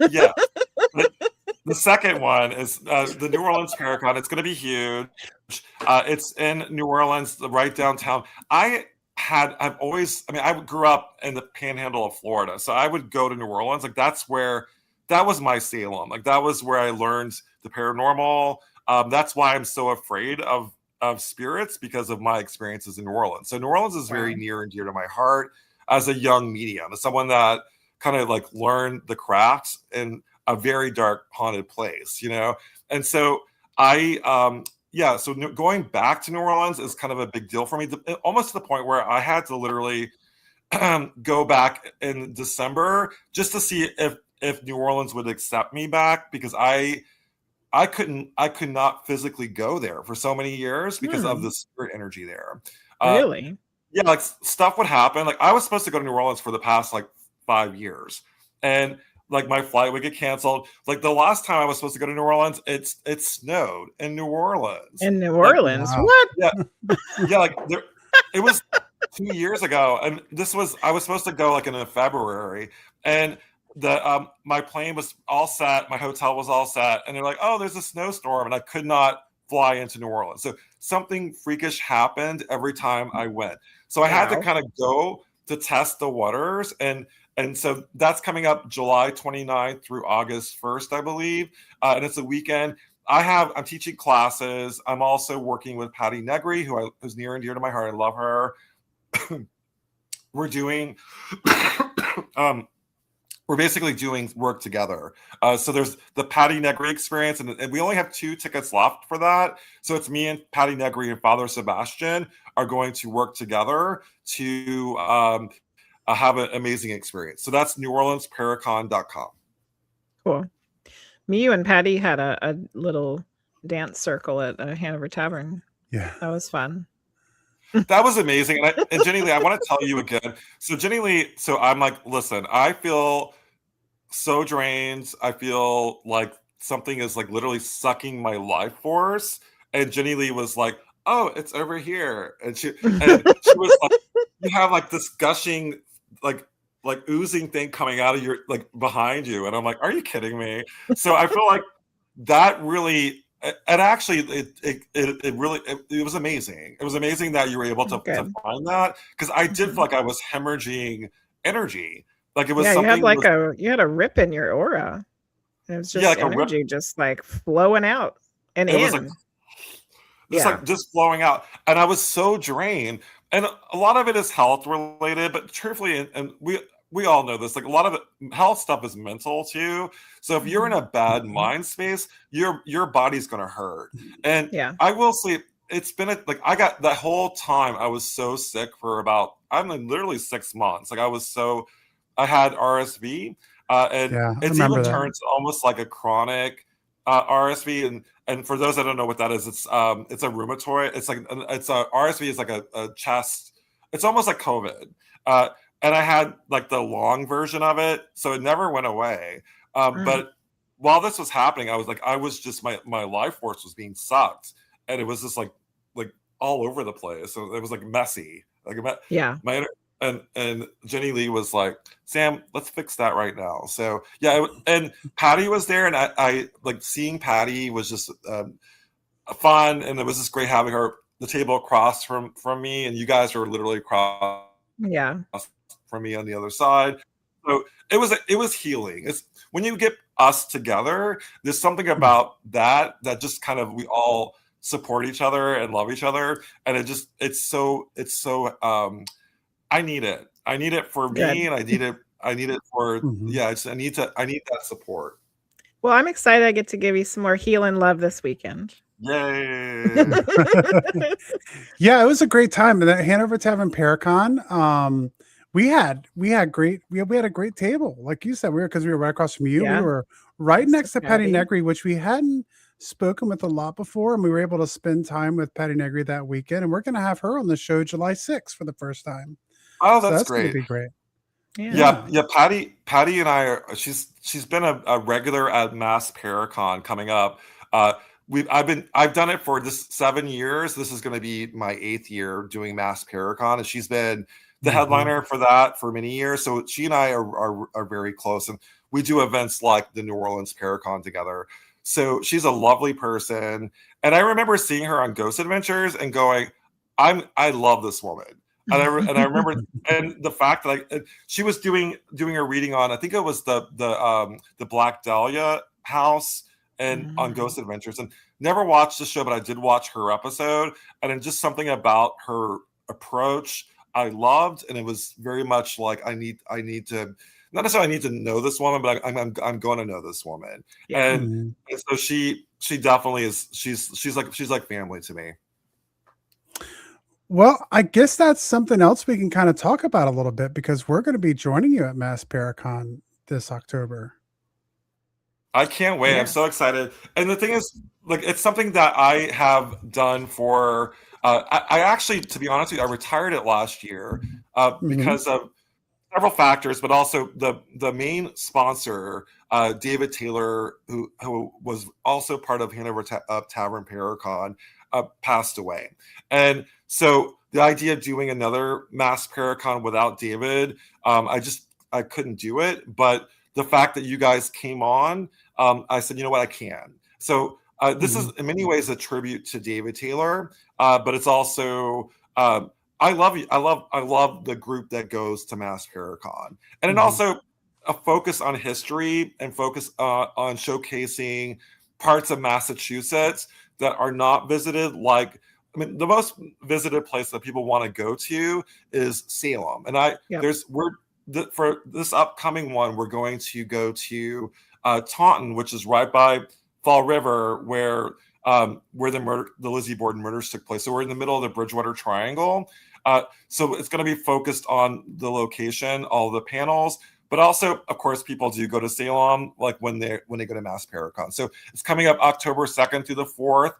C: yeah. The second one is the New Orleans Paracon. It's going to be huge. It's in New Orleans, right downtown. I grew up in the panhandle of Florida, so I would go to New Orleans. Like that was my Salem. Like that was where I learned the paranormal. That's why I'm so afraid of spirits, because of my experiences in New Orleans. So New Orleans is very near and dear to my heart as a young medium, as someone that kind of like learned the craft in a very dark haunted place, And so going back to New Orleans is kind of a big deal for me, almost to the point where I had to literally go back in December just to see if New Orleans would accept me back, because I could not physically go there for so many years because of the spirit energy there.
B: Really?
C: Yeah, like stuff would happen. Like I was supposed to go to New Orleans for the past like 5 years, and like my flight would get canceled. Like the last time I was supposed to go to New Orleans, it snowed in New Orleans.
B: In New Orleans?
A: Wow.
B: What?
C: Yeah, like it was 2 years ago, and I was supposed to go like in February, and my plane was all set, my hotel was all set, and they're like, oh, there's a snowstorm, and I could not fly into New Orleans. So something freakish happened every time I went. So I had to kind of go to test the waters, and so that's coming up July 29th through August 1st, I believe, and it's a weekend. I'm teaching classes. I'm also working with Patty Negri, who's near and dear to my heart. I love her. We're doing we're basically doing work together. So there's the Patty Negri experience, and we only have 2 tickets left for that. So it's me and Patty Negri and Father Sebastian are going to work together to have an amazing experience. So that's NewOrleansParacon.com.
B: Cool. Me, you, and Patty had a little dance circle at Hanover Tavern.
A: Yeah.
B: That was fun.
C: That was amazing. And Jenny Lee, I want to tell you again. So Jenny Lee, so I'm like, listen, I feel so drained. I feel like something is like literally sucking my life force. And Jenny Lee was like, oh, it's over here. And she was like, you have like this gushing, like oozing thing coming out of your, like behind you. And I'm like, are you kidding me? So I feel like that really, and actually it was amazing. It was amazing that you were able to find that, because I did feel like I was hemorrhaging energy. Like it was something.
B: You had a rip in your aura. It was just energy just like flowing out and
C: it
B: in.
C: Was like just flowing out. And I was so drained. And a lot of it is health related, but truthfully, and we all know this, like a lot of it, health stuff is mental too. So if you're in a bad mind space, your body's going to hurt. And I will say, it's been I got that whole time I was so sick for about, literally 6 months. Like I had RSV, and it's even turned to almost like a chronic RSV. And for those that don't know what that is, it's a rheumatoid. RSV is like a chest. It's almost like COVID. And I had like the long version of it, so it never went away. But while this was happening, I was just my life force was being sucked, and it was just like all over the place. So it was like messy. And Jenny Lee was like, Sam, let's fix that right now. So and Patty was there, and I like seeing Patty was just fun, and it was just great having her the table across from me, and you guys are literally across from me on the other side. So it was healing. It's when you get us together, there's something about that just kind of, we all support each other and love each other, and it's so I need it for me, and I need it for I need that support.
B: Well, I'm excited I get to give you some more healing love this weekend.
C: Yay.
A: Yeah, it was a great time. And that Hanover Tavern Paracon, we had a great table, like you said. Because we were right across from you. We
B: Yeah.
A: were right
B: Thanks
A: next
B: to
A: to Patty
B: Patty.
A: Negri, which we hadn't spoken with a lot before, and we were able to spend time with Patty Negri that weekend. And we're going to have her on the show July 6th for the first time.
C: Oh,
A: So
C: that's
A: that's going to
C: great.
A: be great.
B: Yeah.
C: Yeah. Patty and I are. She's been a regular at Mass Paracon coming up. I've done it for this 7 years. This is going to be my 8th year doing Mass Paracon, and she's been the
A: Mhm.
C: headliner for that for many years. So she and I are very close, and we do events like the New Orleans Paracon together. So she's a lovely person, and I remember seeing her on Ghost Adventures and going, I love this woman. And I remember, and the fact that she was doing a reading on, I think it was the Black Dahlia house and on Ghost Adventures, and never watched the show, but I did watch her episode, and then just something about her approach I loved, and it was very much like I need to, not necessarily I need to know this woman, but I'm going to know this woman,
B: Yeah.
C: and so she definitely is. She's like family to me.
A: Well, I guess that's something else we can kind of talk about a little bit, because we're going to be joining you at Mass Paracon this October.
C: I can't wait.
B: Yeah.
C: I'm so excited. And the thing is, like, it's something that I have done for. I actually, to be honest with you, I retired it last year because of several factors, but also the main sponsor, David Taylor, who was also part of Hanover Tavern Paracon, passed away, and so the idea of doing another Mass Paracon without David, I couldn't do it. But the fact that you guys came on, I said, you know what, I can. So this is in many ways a tribute to David Taylor, but it's also I love the group that goes to Mass Paracon, and then also a focus on history and focus on showcasing parts of Massachusetts that are not visited. Like, I mean, the most visited place that people want to go to is Salem, and for this upcoming one, we're going to go to Taunton, which is right by Fall River, where the Lizzie Borden murders took place. So we're in the middle of the Bridgewater Triangle. So it's going to be focused on the location, all the panels, but also, of course, people do go to Salem, like when they go to Mass Paracon. So it's coming up October 2nd through the 4th.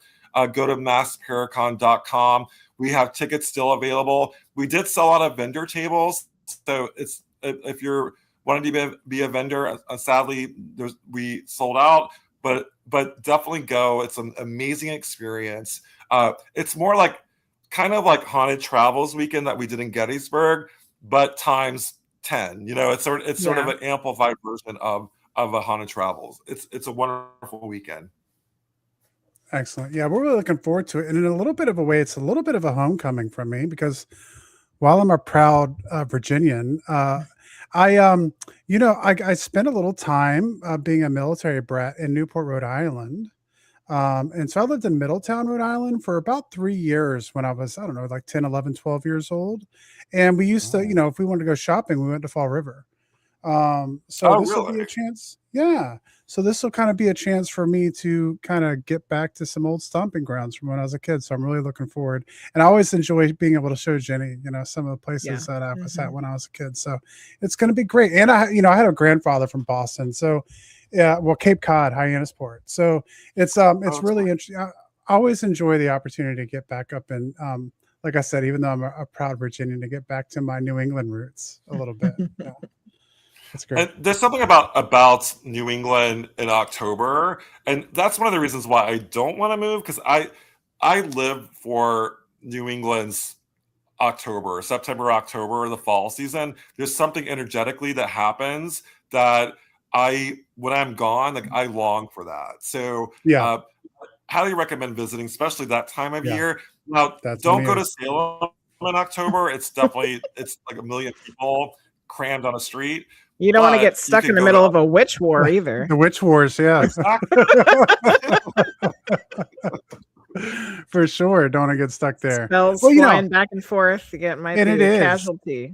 C: Go to massparacon.com. We have tickets still available. We did sell out of vendor tables, so it's if you're wanting to be a vendor, sadly we sold out. But definitely go. It's an amazing experience. It's more like kind of like Haunted Travels Weekend that we did in Gettysburg, but times 10. You know, it's sort of an amplified version of a Haunted Travels. It's a wonderful weekend.
A: Excellent. Yeah, we're really looking forward to it. And in a little bit of a way, it's a little bit of a homecoming for me, because while I'm a proud Virginian, I spent a little time being a military brat in Newport, Rhode Island. And so I lived in Middletown, Rhode Island for about 3 years when I was, I don't know, like 10, 11, 12 years old. And we used to, if we wanted to go shopping, we went to Fall River. So this will be a chance. Yeah. So this will kind of be a chance for me to kind of get back to some old stomping grounds from when I was a kid. So I'm really looking forward. And I always enjoy being able to show Jenny, some of the places that I was at when I was a kid. So it's going to be great. And I had a grandfather from Boston. So yeah, well, Cape Cod, Hyannisport. So it's really interesting. I always enjoy the opportunity to get back up and, like I said, even though I'm a proud Virginian, to get back to my New England roots a little bit. Yeah. That's great.
C: And there's something about New England in October, and that's one of the reasons why I don't want to move, because I live for New England's September, October, the fall season. There's something energetically that happens that when I'm gone, like I long for that. So highly recommend visiting, especially that time of year. Now, don't go to Salem in October. It's definitely it's like a million people crammed on a street.
B: You don't want to get stuck in the middle of a witch war either.
A: The witch wars, yeah.
C: Exactly.
A: For sure. Don't want to get stuck there.
B: Spells flying back and forth. Might be a casualty.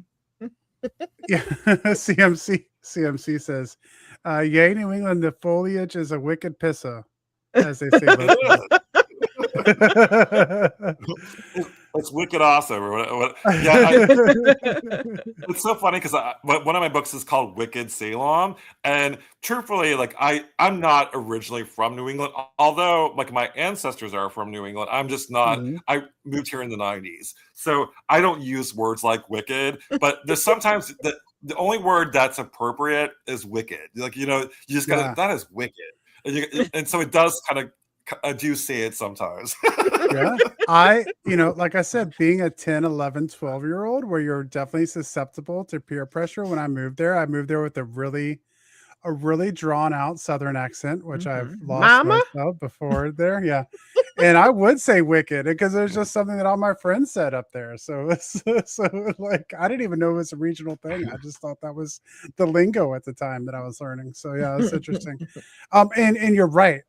A: Yeah. CMC says, yay, New England, the foliage is a wicked pisser, as they say.
C: it's wicked awesome. Or what, yeah, it's so funny because one of my books is called Wicked Salem, and truthfully, like I'm not originally from New England, although like my ancestors are from New England. I'm just not.
A: Mhm.
C: I moved here in the '90s, so I don't use words like wicked. But there's sometimes the only word that's appropriate is wicked. Like you just gotta
A: Yeah.
C: that is wicked, and so it does kind of. I do say it sometimes.
A: Yeah. Like I said, being a 10, 11, 12-year-old where you're definitely susceptible to peer pressure. When I moved there with a really drawn out Southern accent, which I've lost
B: Mama?
A: most of before there. Yeah. And I would say wicked because it was just something that all my friends said up there. So, like, I didn't even know it was a regional thing. I just thought that was the lingo at the time that I was learning. So yeah, it's interesting. And you're right.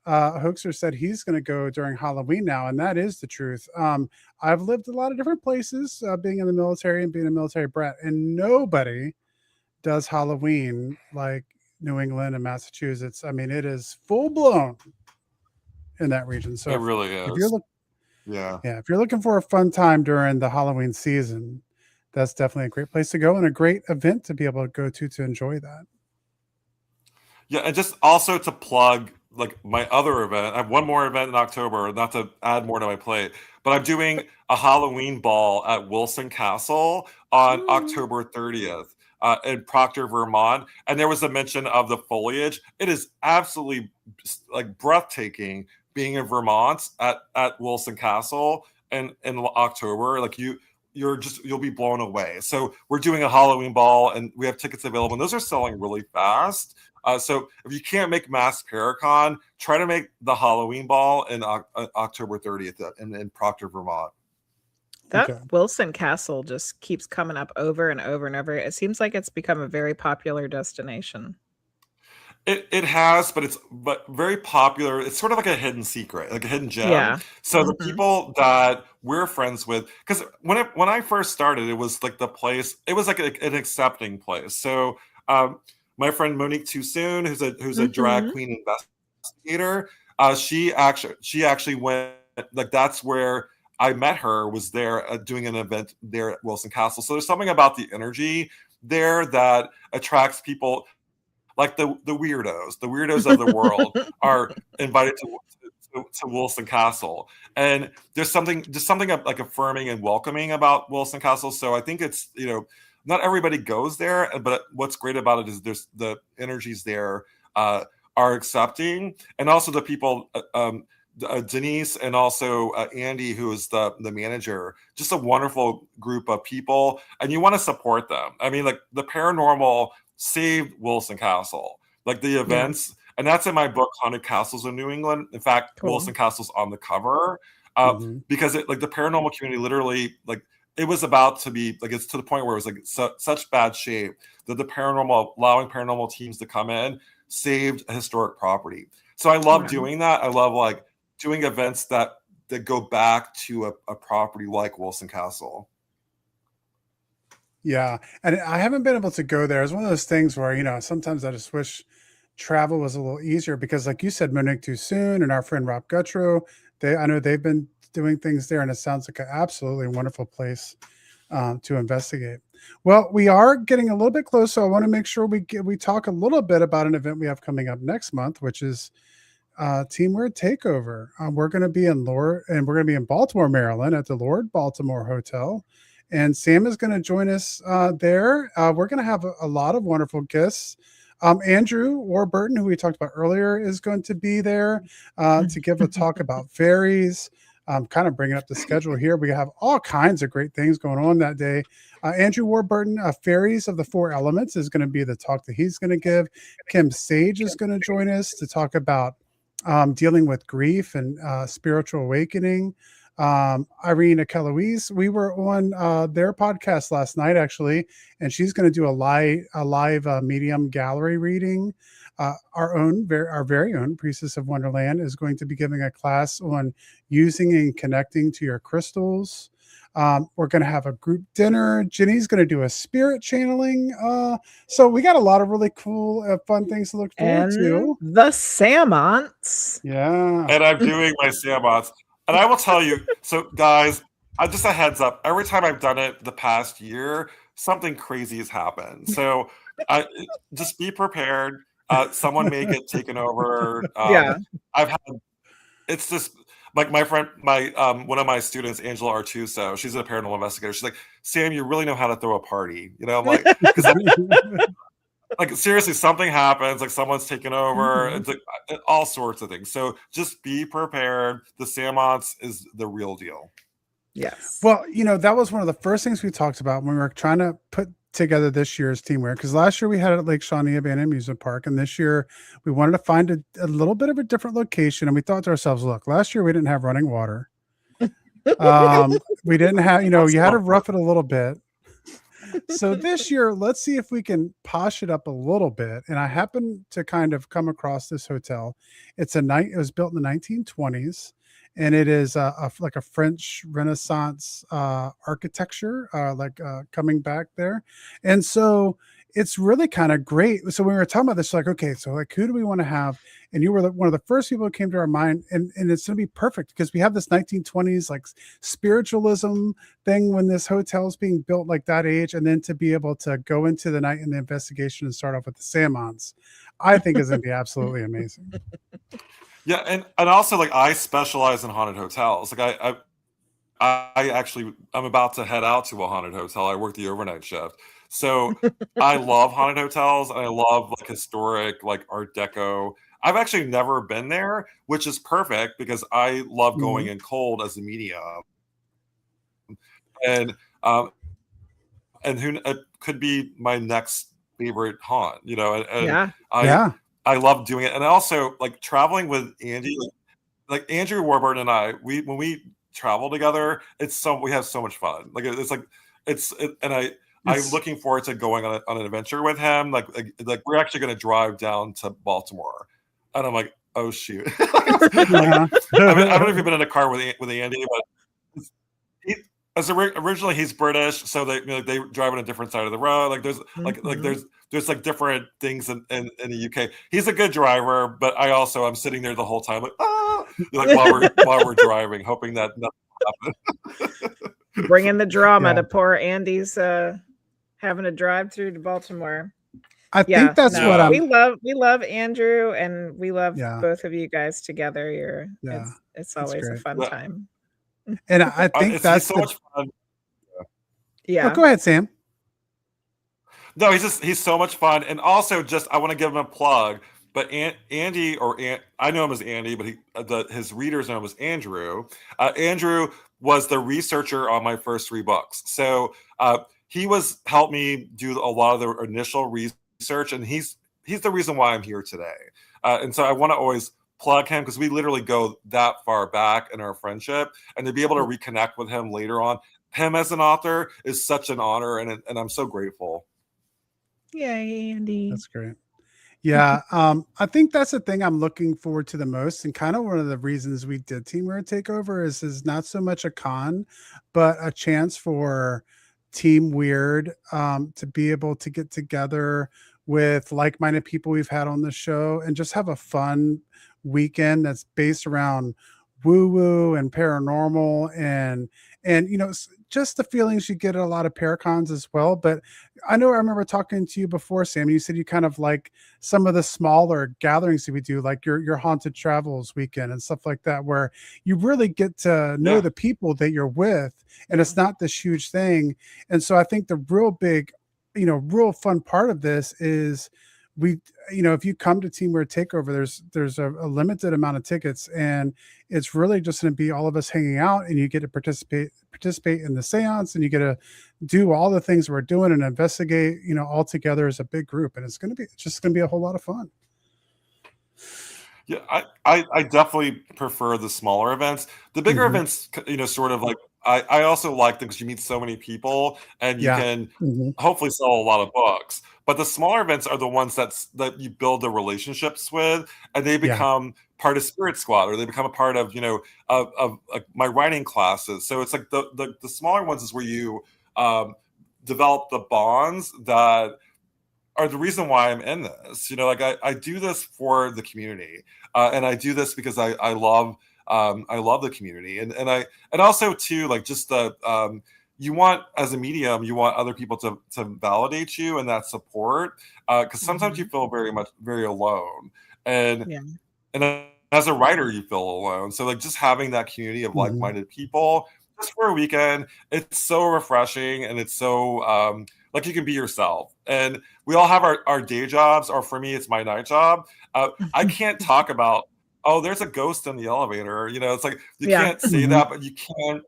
A: Hoaxer said he's going to go during Halloween now, and that is the truth. I've lived a lot of different places, being in the military and being a military brat, and nobody does Halloween like New England and Massachusetts. I mean, it is full blown in that region. So
C: It really
A: if
C: is.
A: you're if you're looking for a fun time during the Halloween season, that's definitely a great place to go and a great event to be able to go to enjoy that.
C: Yeah, and just also to plug like my other event. I have one more event in October, not to add more to my plate, but I'm doing a Halloween ball at Wilson Castle on October 30th in Proctor, Vermont. And there was a mention of the foliage. It is absolutely like breathtaking being in Vermont at Wilson Castle in October. Like you'll be blown away. So we're doing a Halloween ball and we have tickets available and those are selling really fast. So if you can't make Mass Paracon, try to make the Halloween ball in October 30th in Proctor, Vermont.
B: That Wilson Castle just keeps coming up over and over and over. It seems like it's become a very popular destination.
C: It has, but it's very popular. It's sort of like a hidden secret, like a hidden gem.
B: Yeah.
C: So the people that we're friends with, because when I first started, it was like the place. It was like an accepting place. So my friend Monique Toussoon, who's a drag queen investigator, she actually went like that's where I met her. Was there doing an event there at Wilson Castle. So there's something about the energy there that attracts people. Like the weirdos of the world are invited to Wilson Castle, and there's something like affirming and welcoming about Wilson Castle. So I think it's not everybody goes there, but what's great about it is there's the energies there are accepting, and also the people. Denise and also Andy, who is the manager, just a wonderful group of people, and you want to support them. I mean, like the paranormal saved Wilson Castle, like the events, and that's in my book, Haunted Castles in New England. In fact, Wilson Castle's on the cover because it like the paranormal community literally like it was about to be like it's to the point where it was like such bad shape that allowing paranormal teams to come in saved a historic property. So I love doing that. I love like doing events that go back to a property like Wilson Castle.
A: Yeah. And I haven't been able to go there. It's one of those things where, sometimes I just wish travel was a little easier because like you said, Monique Toussoon and our friend Rob Guttrow, I know they've been doing things there and it sounds like an absolutely wonderful place to investigate. Well, we are getting a little bit close. So I want to make sure we talk a little bit about an event we have coming up next month, which is Team Weird Takeover. We're going to be in Baltimore, Maryland at the Lord Baltimore Hotel. And Sam is going to join us there. We're going to have a lot of wonderful guests. Andrew Warburton, who we talked about earlier, is going to be there to give a talk about fairies. Kind of bringing up the schedule here. We have all kinds of great things going on that day. Andrew Warburton, Fairies of the Four Elements, is going to be the talk that he's going to give. Kim Sage is going to join us to talk about dealing with grief and spiritual awakening. Irene Keloise, we were on their podcast last night actually, and she's going to do a live medium gallery reading. Our very own Priestess of Wonderland is going to be giving a class on using and connecting to your crystals. We're going to have a group dinner. Jenny's going to do a spirit channeling. So we got a lot of really cool, fun things to look forward to.
B: The Samants.
A: Yeah.
C: And I'm doing my Samants. And I will tell you, so guys, just a heads up. Every time I've done it the past year, something crazy has happened. So I just be prepared. Someone may get taken over.
B: Yeah.
C: I've had it's just like my friend, one of my students, Angela Artuso. She's a paranormal investigator. She's like, Sam, you really know how to throw a party. You know, I'm like, because like seriously, something happens, like someone's taken over. It's like all sorts of things. So just be prepared. The Seance is the real deal.
B: Yes.
A: Well, that was one of the first things we talked about when we were trying to put together this year's teamwear, because last year we had it at Lake Shawnee Abandoned Amusement Park, and this year we wanted to find a little bit of a different location. And we thought to ourselves, look, last year we didn't have running water. We didn't have, you had to rough it a little bit. So this year, let's see if we can posh it up a little bit. And I happened to kind of come across this hotel. It was built in the 1920s. And it is like a French Renaissance architecture, coming back there. And so it's really kind of great. So when we were talking about this, like, okay, so like, who do we want to have? And you were one of the first people who came to our mind. And it's going to be perfect because we have this 1920s like spiritualism thing when this hotel is being built like that age. And then to be able to go into the night in the investigation and start off with the Seance, I think is going to be absolutely amazing.
C: Yeah, and also like I specialize in haunted hotels. Like I'm about to head out to a haunted hotel. I work the overnight shift. So I love haunted hotels and I love like historic, like Art Deco. I've actually never been there, which is perfect because I love going in cold as a medium. And who it could be my next favorite haunt, and I love doing it. And also like traveling with Andy, like Andrew Warburton and I, when we travel together, we have so much fun. Like I'm looking forward to going on an adventure with him. Like we're actually going to drive down to Baltimore, and I'm like, oh shoot. I don't know if you've been in a car with Andy, but originally he's British, so they drive on a different side of the road. Like there's like different things in the UK. He's a good driver, but I'm sitting there the whole time like while we're driving, hoping that nothing happens.
B: Bringing the drama to poor Andy's having to drive through to Baltimore.
A: I think that's what
B: we love Andrew, and we love both of you guys together. It's always a fun time.
A: And I think that's
C: so much fun.
B: Yeah.
A: Oh, go ahead, Sam.
C: No, he's so much fun. And also I want to give him a plug, but Andy, I know him as Andy, but his readers know him as Andrew. Andrew was the researcher on my first 3 books. So he helped me do a lot of the initial research, and he's the reason why I'm here today. And so I want to always plug him because we literally go that far back in our friendship, and to be able to reconnect with him later on, him as an author is such an honor, and I'm so grateful.
B: Yay, Andy.
A: That's great. Yeah. I think that's the thing I'm looking forward to the most. And kind of one of the reasons we did Teamwear Takeover is not so much a con, but a chance for Team Weird to be able to get together with like-minded people we've had on the show and just have a fun weekend that's based around woo-woo and paranormal and just the feelings you get at a lot of Paracons as well. But I remember talking to you before, Sam. You said you kind of like some of the smaller gatherings that we do, like your Haunted Travels weekend and stuff like that, where you really get to know the people that you're with, and it's not this huge thing. And so I think the real big, real fun part of this is if you come to Teamwear Takeover, there's a limited amount of tickets, and it's really just going to be all of us hanging out, and you get to participate in the seance, and you get to do all the things we're doing and investigate, all together as a big group. And it's just going to be a whole lot of fun.
C: Yeah, I definitely prefer the smaller events. The bigger events, sort of like, I also like them because you meet so many people and you can hopefully sell a lot of books. But the smaller events are the ones that you build the relationships with, and they become part of Spirit Squad, or they become a part of of my writing classes. So it's like the smaller ones is where you develop the bonds that are the reason why I'm in this. I do this for the community, and I do this because I love I love the community, and also too, like, just the you want, as a medium, you want other people to validate you and that support, because sometimes you feel very alone, and
B: Yeah.
C: as a writer you feel alone. So like, just having that community of like-minded people just for a weekend, it's so refreshing, and it's so like, you can be yourself. And we all have our day jobs, or for me it's my night job. I can't talk about, oh, there's a ghost in the elevator, it's like, you
B: Yeah.
C: can't say that, but you can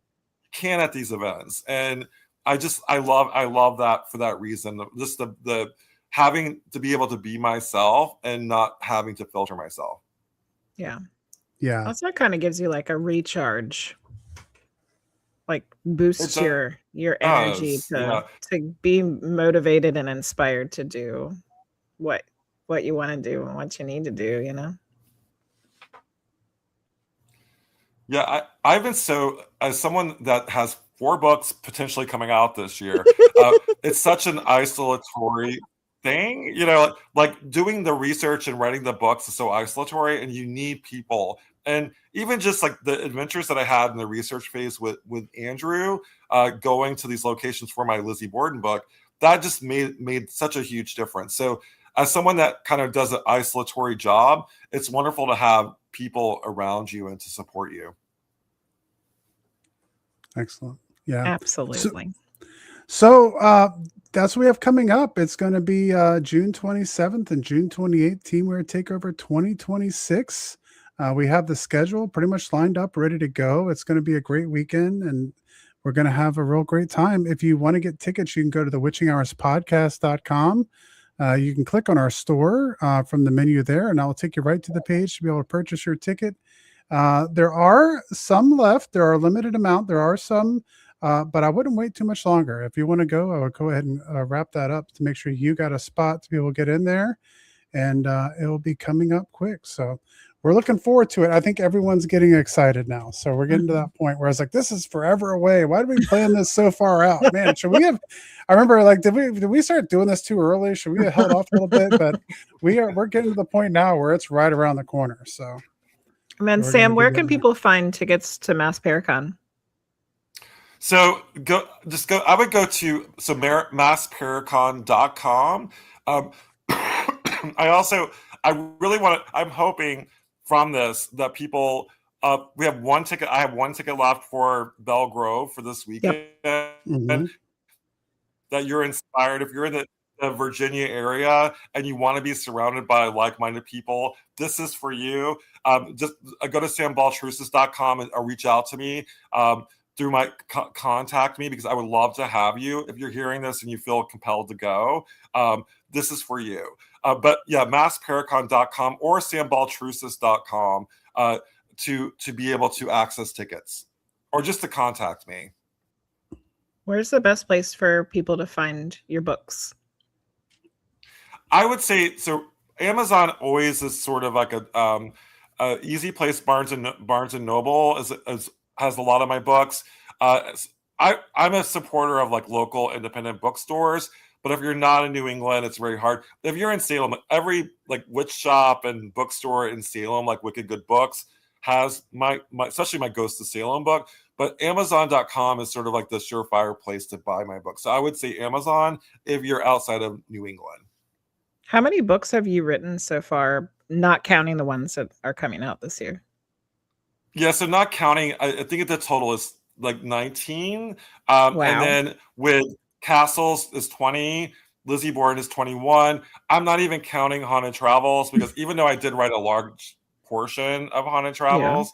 C: at these events. And I love that for that reason. Just the having to be able to be myself and not having to filter myself.
B: Yeah.
A: Yeah.
B: Also, it kind of gives you like a recharge, like boosts
C: It
B: your energy
C: does, yeah.
B: to be motivated and inspired to do what you want to do and what you need to do,
C: Yeah, I've been so, as someone that has 4 books potentially coming out this year, it's such an isolatory thing, like doing the research and writing the books is so isolatory, and you need people. And even just like the adventures that I had in the research phase with Andrew, going to these locations for my Lizzie Borden book, that just made such a huge difference. So as someone that kind of does an isolatory job, it's wonderful to have people around you and to support you.
A: Excellent. Yeah.
B: Absolutely.
A: So that's what we have coming up. It's going to be June 27th and June 28th, Teamwear Takeover 2026. We have the schedule pretty much lined up, ready to go. It's going to be a great weekend, and we're going to have a real great time. If you want to get tickets, you can go to the witchinghourspodcast.com. You can click on our store from the menu there, and I'll take you right to the page to be able to purchase your ticket. There are some left. There are a limited amount. There are some, but I wouldn't wait too much longer. If you want to go, I would go ahead and wrap that up to make sure you got a spot to be able to get in there, and it will be coming up quick. So we're looking forward to it. I think everyone's getting excited now. So we're getting to that point where I was like, this is forever away. Why did we plan this so far out? Man, should we have, I remember, like, did we start doing this too early? Should we have held off a little bit? But we're getting to the point now where it's right around the corner. So,
B: And then Sam, where can people find tickets to Mass Paracon?
C: So I would go to massparacon.com. I'm hoping from this that people, we have one ticket. I have one ticket left for Belle Grove for this weekend. That you're inspired. If you're in the Virginia area and you want to be surrounded by like-minded people, this is for you. Just go to sambaltrusis.com and reach out to me through my contact me, because I would love to have you. If you're hearing this and you feel compelled to go, this is for you. But yeah, massparacon.com or sambaltrusis.com to be able to access tickets, or just to contact me.
B: Where's the best place for people to find your books?
C: I would say, so Amazon always is sort of like a easy place. Barnes and Noble has a lot of my books. I'm a supporter of like local independent bookstores, but if you're not in New England, it's very hard. If you're in Salem, every like witch shop and bookstore in Salem, like Wicked Good Books, has my especially my Ghost of Salem book. But Amazon.com is sort of like the surefire place to buy my book. So I would say Amazon if you're outside of New England.
B: How many books have you written so far, not counting the ones that are coming out this year?
C: Yeah, so not counting, I think the total is like 19.
B: Wow.
C: And then with Castles is 20, Lizzie Borden is 21. I'm not even counting Haunted Travels, because even though I did write a large portion of Haunted Travels,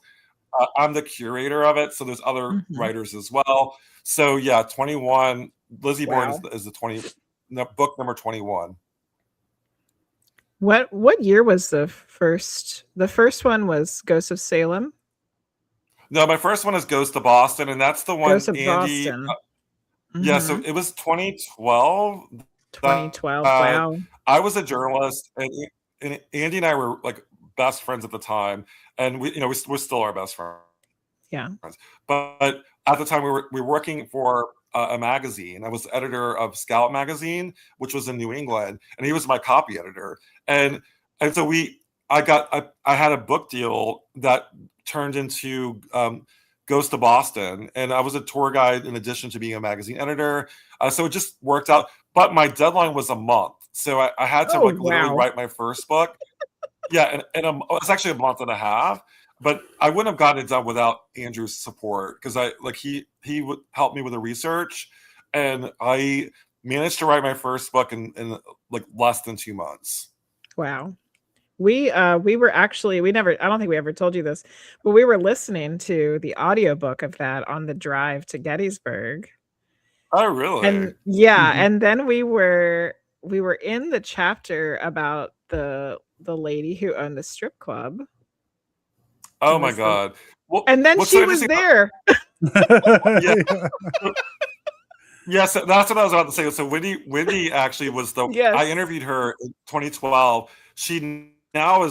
C: I'm the curator of it. So there's other writers as well. So yeah, 21. Lizzie Borden is the book number 21.
B: What year was the first? The first one was Ghost of Salem.
C: No, my first one is Ghost of Boston, and that's the one
B: Ghost of
C: Andy.
B: Boston.
C: Yeah, so it was 2012.
B: 2012. Wow.
C: I was a journalist, and Andy and I were like best friends at the time, and we're still our best friends.
B: Yeah.
C: But at the time, we were working for a magazine. I was the editor of Scout magazine, which was in New England, and he was my copy editor. And so I had a book deal that turned into Ghost of Boston, and I was a tour guide in addition to being a magazine editor. So it just worked out. But my deadline was a month, so I had to
B: Oh,
C: literally
B: wow.
C: write my first book. Yeah, and it was actually a month and a half. But I wouldn't have gotten it done without Andrew's support, because he would help me with the research, and I managed to write my first book in like less than 2 months.
B: Wow. We were actually, I don't think we ever told you this, but we were listening to the audiobook of that on the drive to Gettysburg.
C: Oh, really?
B: And yeah,
A: Mhm.
B: and then we were in the chapter about the lady who owned the strip club.
C: Oh
B: It
C: my
B: was the-
C: god! Well,
B: And then
C: what's
B: she
C: so
B: was
C: interesting
B: there.
A: Yeah.
C: Yes, that's what I was about to say. So Wendy actually was I
B: Yes.
C: interviewed her in 2012. She now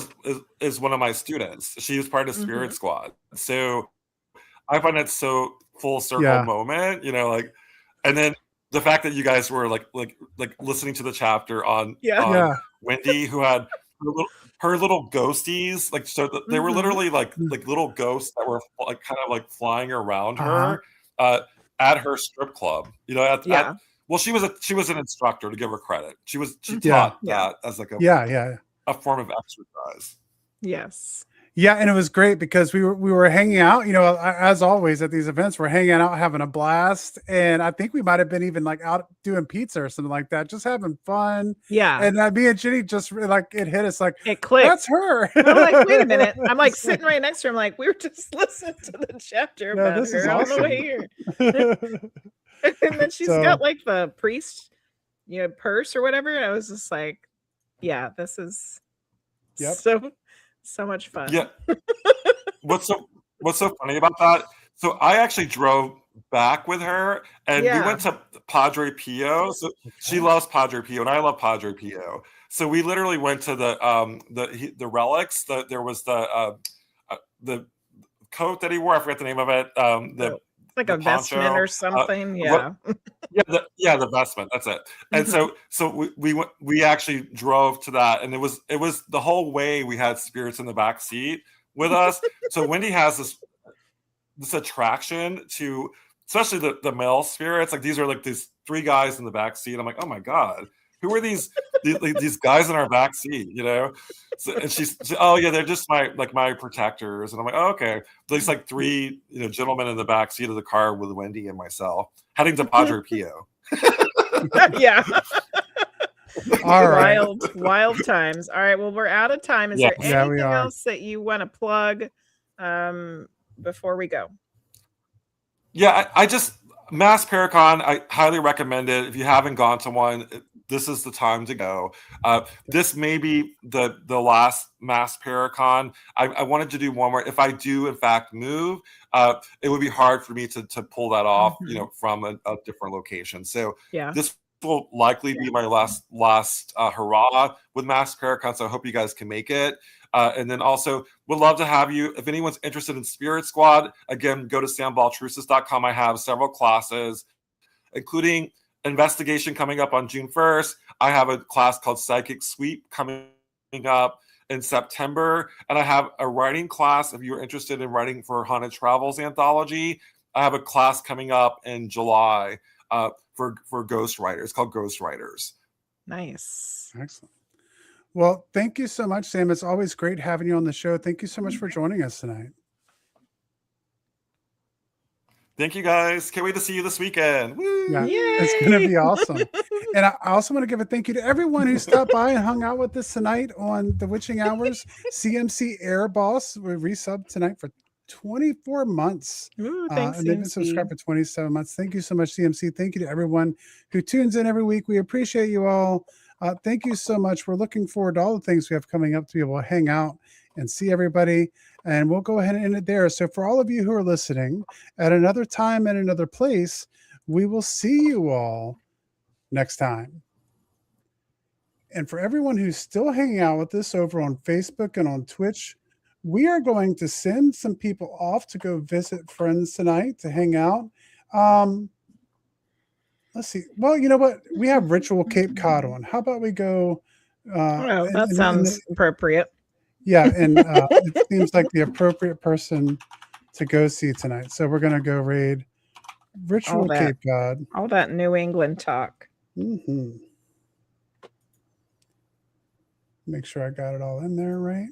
C: is one of my students. She was part of Spirit
B: Mhm.
C: Squad. So I find it so full circle
A: Yeah.
C: moment, like, and then the fact that you guys were like listening to the chapter on
B: Yeah.
A: Yeah.
C: Wendy, who had her little ghosties, like, so they were
B: Mhm.
C: literally like little ghosts that were like kind of like flying around
A: Uh-huh.
C: her at her strip club.
B: Yeah.
C: Well, she was an instructor, to give her credit. She
B: Mhm.
C: taught
B: Yeah.
C: that as like
A: Yeah.
C: a form of exercise.
B: Yes.
A: Yeah, and it was great because we were hanging out, as always at these events, we're hanging out, having a blast, and I think we might have been even like out doing pizza or something like that, just having fun.
B: Yeah.
A: And me and Jenny just like it hit us like
B: It clicked.
A: that's her.
B: And I'm like, wait a minute. I'm like sitting right next to her. I'm like, we were just listening to the chapter
A: Yeah,
B: about
A: this is
B: her on the
A: awesome.
B: way here. And then she's got like the priest, purse or whatever. I was just like, yeah, this is
A: Yep.
B: so much fun.
C: Yeah. What's so funny about that? So I actually drove back with her, and we
B: Yeah.
C: went to Padre Pio. So she loves Padre Pio, and I love Padre Pio. So we literally went to the relics. There was the coat that he wore. I forget the name of it.
B: It's like
C: the
B: a vestment
C: poncho,
B: or something. Yeah.
C: the vestment. That's it. And so we actually drove to that, and it was the whole way we had spirits in the back seat with us. So Wendy has this attraction to, especially the male spirits. Like, these are like these 3 guys in the back seat. I'm like, oh my god, who are these guys in our back seat? So, and she's oh yeah, they're just my protectors. And I'm like, oh, okay. There's like 3 gentlemen in the back seat of the car with Wendy and myself heading to Padre Pio.
B: Yeah.
A: All right.
B: Wild times. All right. Well, we're out of time. Is
C: Yes.
B: there
A: Yeah, we
B: anything
A: are.
B: else that you want to plug before we go?
C: Yeah, I just Mass Paracon, I highly recommend it. If you haven't gone to one, this is the time to go. This may be the last Mass Paracon. I wanted to do one more. If I do in fact move, it would be hard for me to pull that off, from a different location. So
B: Yeah.
C: this will likely be my last hurrah with Mass Paracon. So I hope you guys can make it. And then also would love to have you, if anyone's interested in Spirit Squad, again, go to sambaltrusis.com. I have several classes, including investigation coming up on June 1st. I have a class called Psychic Sweep coming up in September. And I have a writing class if you're interested in writing for Haunted Travels Anthology. I have a class coming up in July for ghost writers, called Ghost Writers.
B: Nice.
A: Excellent. Well, thank you so much, Sam. It's always great having you on the show. Thank you so much for joining us tonight.
C: Thank you, guys. Can't wait to see you this weekend. Woo!
A: Yeah,
B: Yay!
A: it's going to be awesome. And I also want to give a thank you to everyone who stopped by and hung out with us tonight on The Witching Hours. CMC Air Boss, we resubbed tonight for 24 months.
B: Ooh, thanks,
A: And they've been
B: CMC.
A: subscribed for 27 months. Thank you so much, CMC. Thank you to everyone who tunes in every week. We appreciate you all. Thank you so much. We're looking forward to all the things we have coming up to be able to hang out and see everybody. And we'll go ahead and end it there. So for all of you who are listening, at another time and another place, we will see you all next time. And for everyone who's still hanging out with us over on Facebook and on Twitch, we are going to send some people off to go visit friends tonight to hang out. Let's see. Well, you know what? We have Ritual Cape Cod on. How about we go?
B: Oh, that sounds appropriate.
A: Yeah, and it seems like the appropriate person to go see tonight. So we're gonna go raid Ritual
B: that.
A: Cape Cod.
B: All that New England talk.
A: Hmm. Make sure I got it all in there right.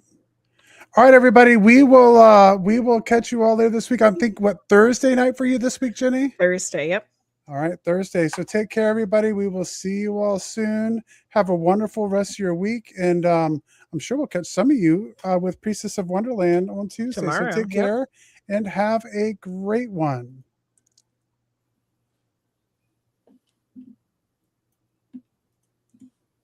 A: All right, everybody. We will catch you all there this week. I'm thinking what Thursday night for you this week, Jenny?
B: Thursday. Yep.
A: All right, Thursday. So take care, everybody. We will see you all soon. Have a wonderful rest of your week, and I'm sure we'll catch some of you with Priestess of Wonderland on Tuesday.
B: Tomorrow,
A: So take
B: yep.
A: care and have a great one.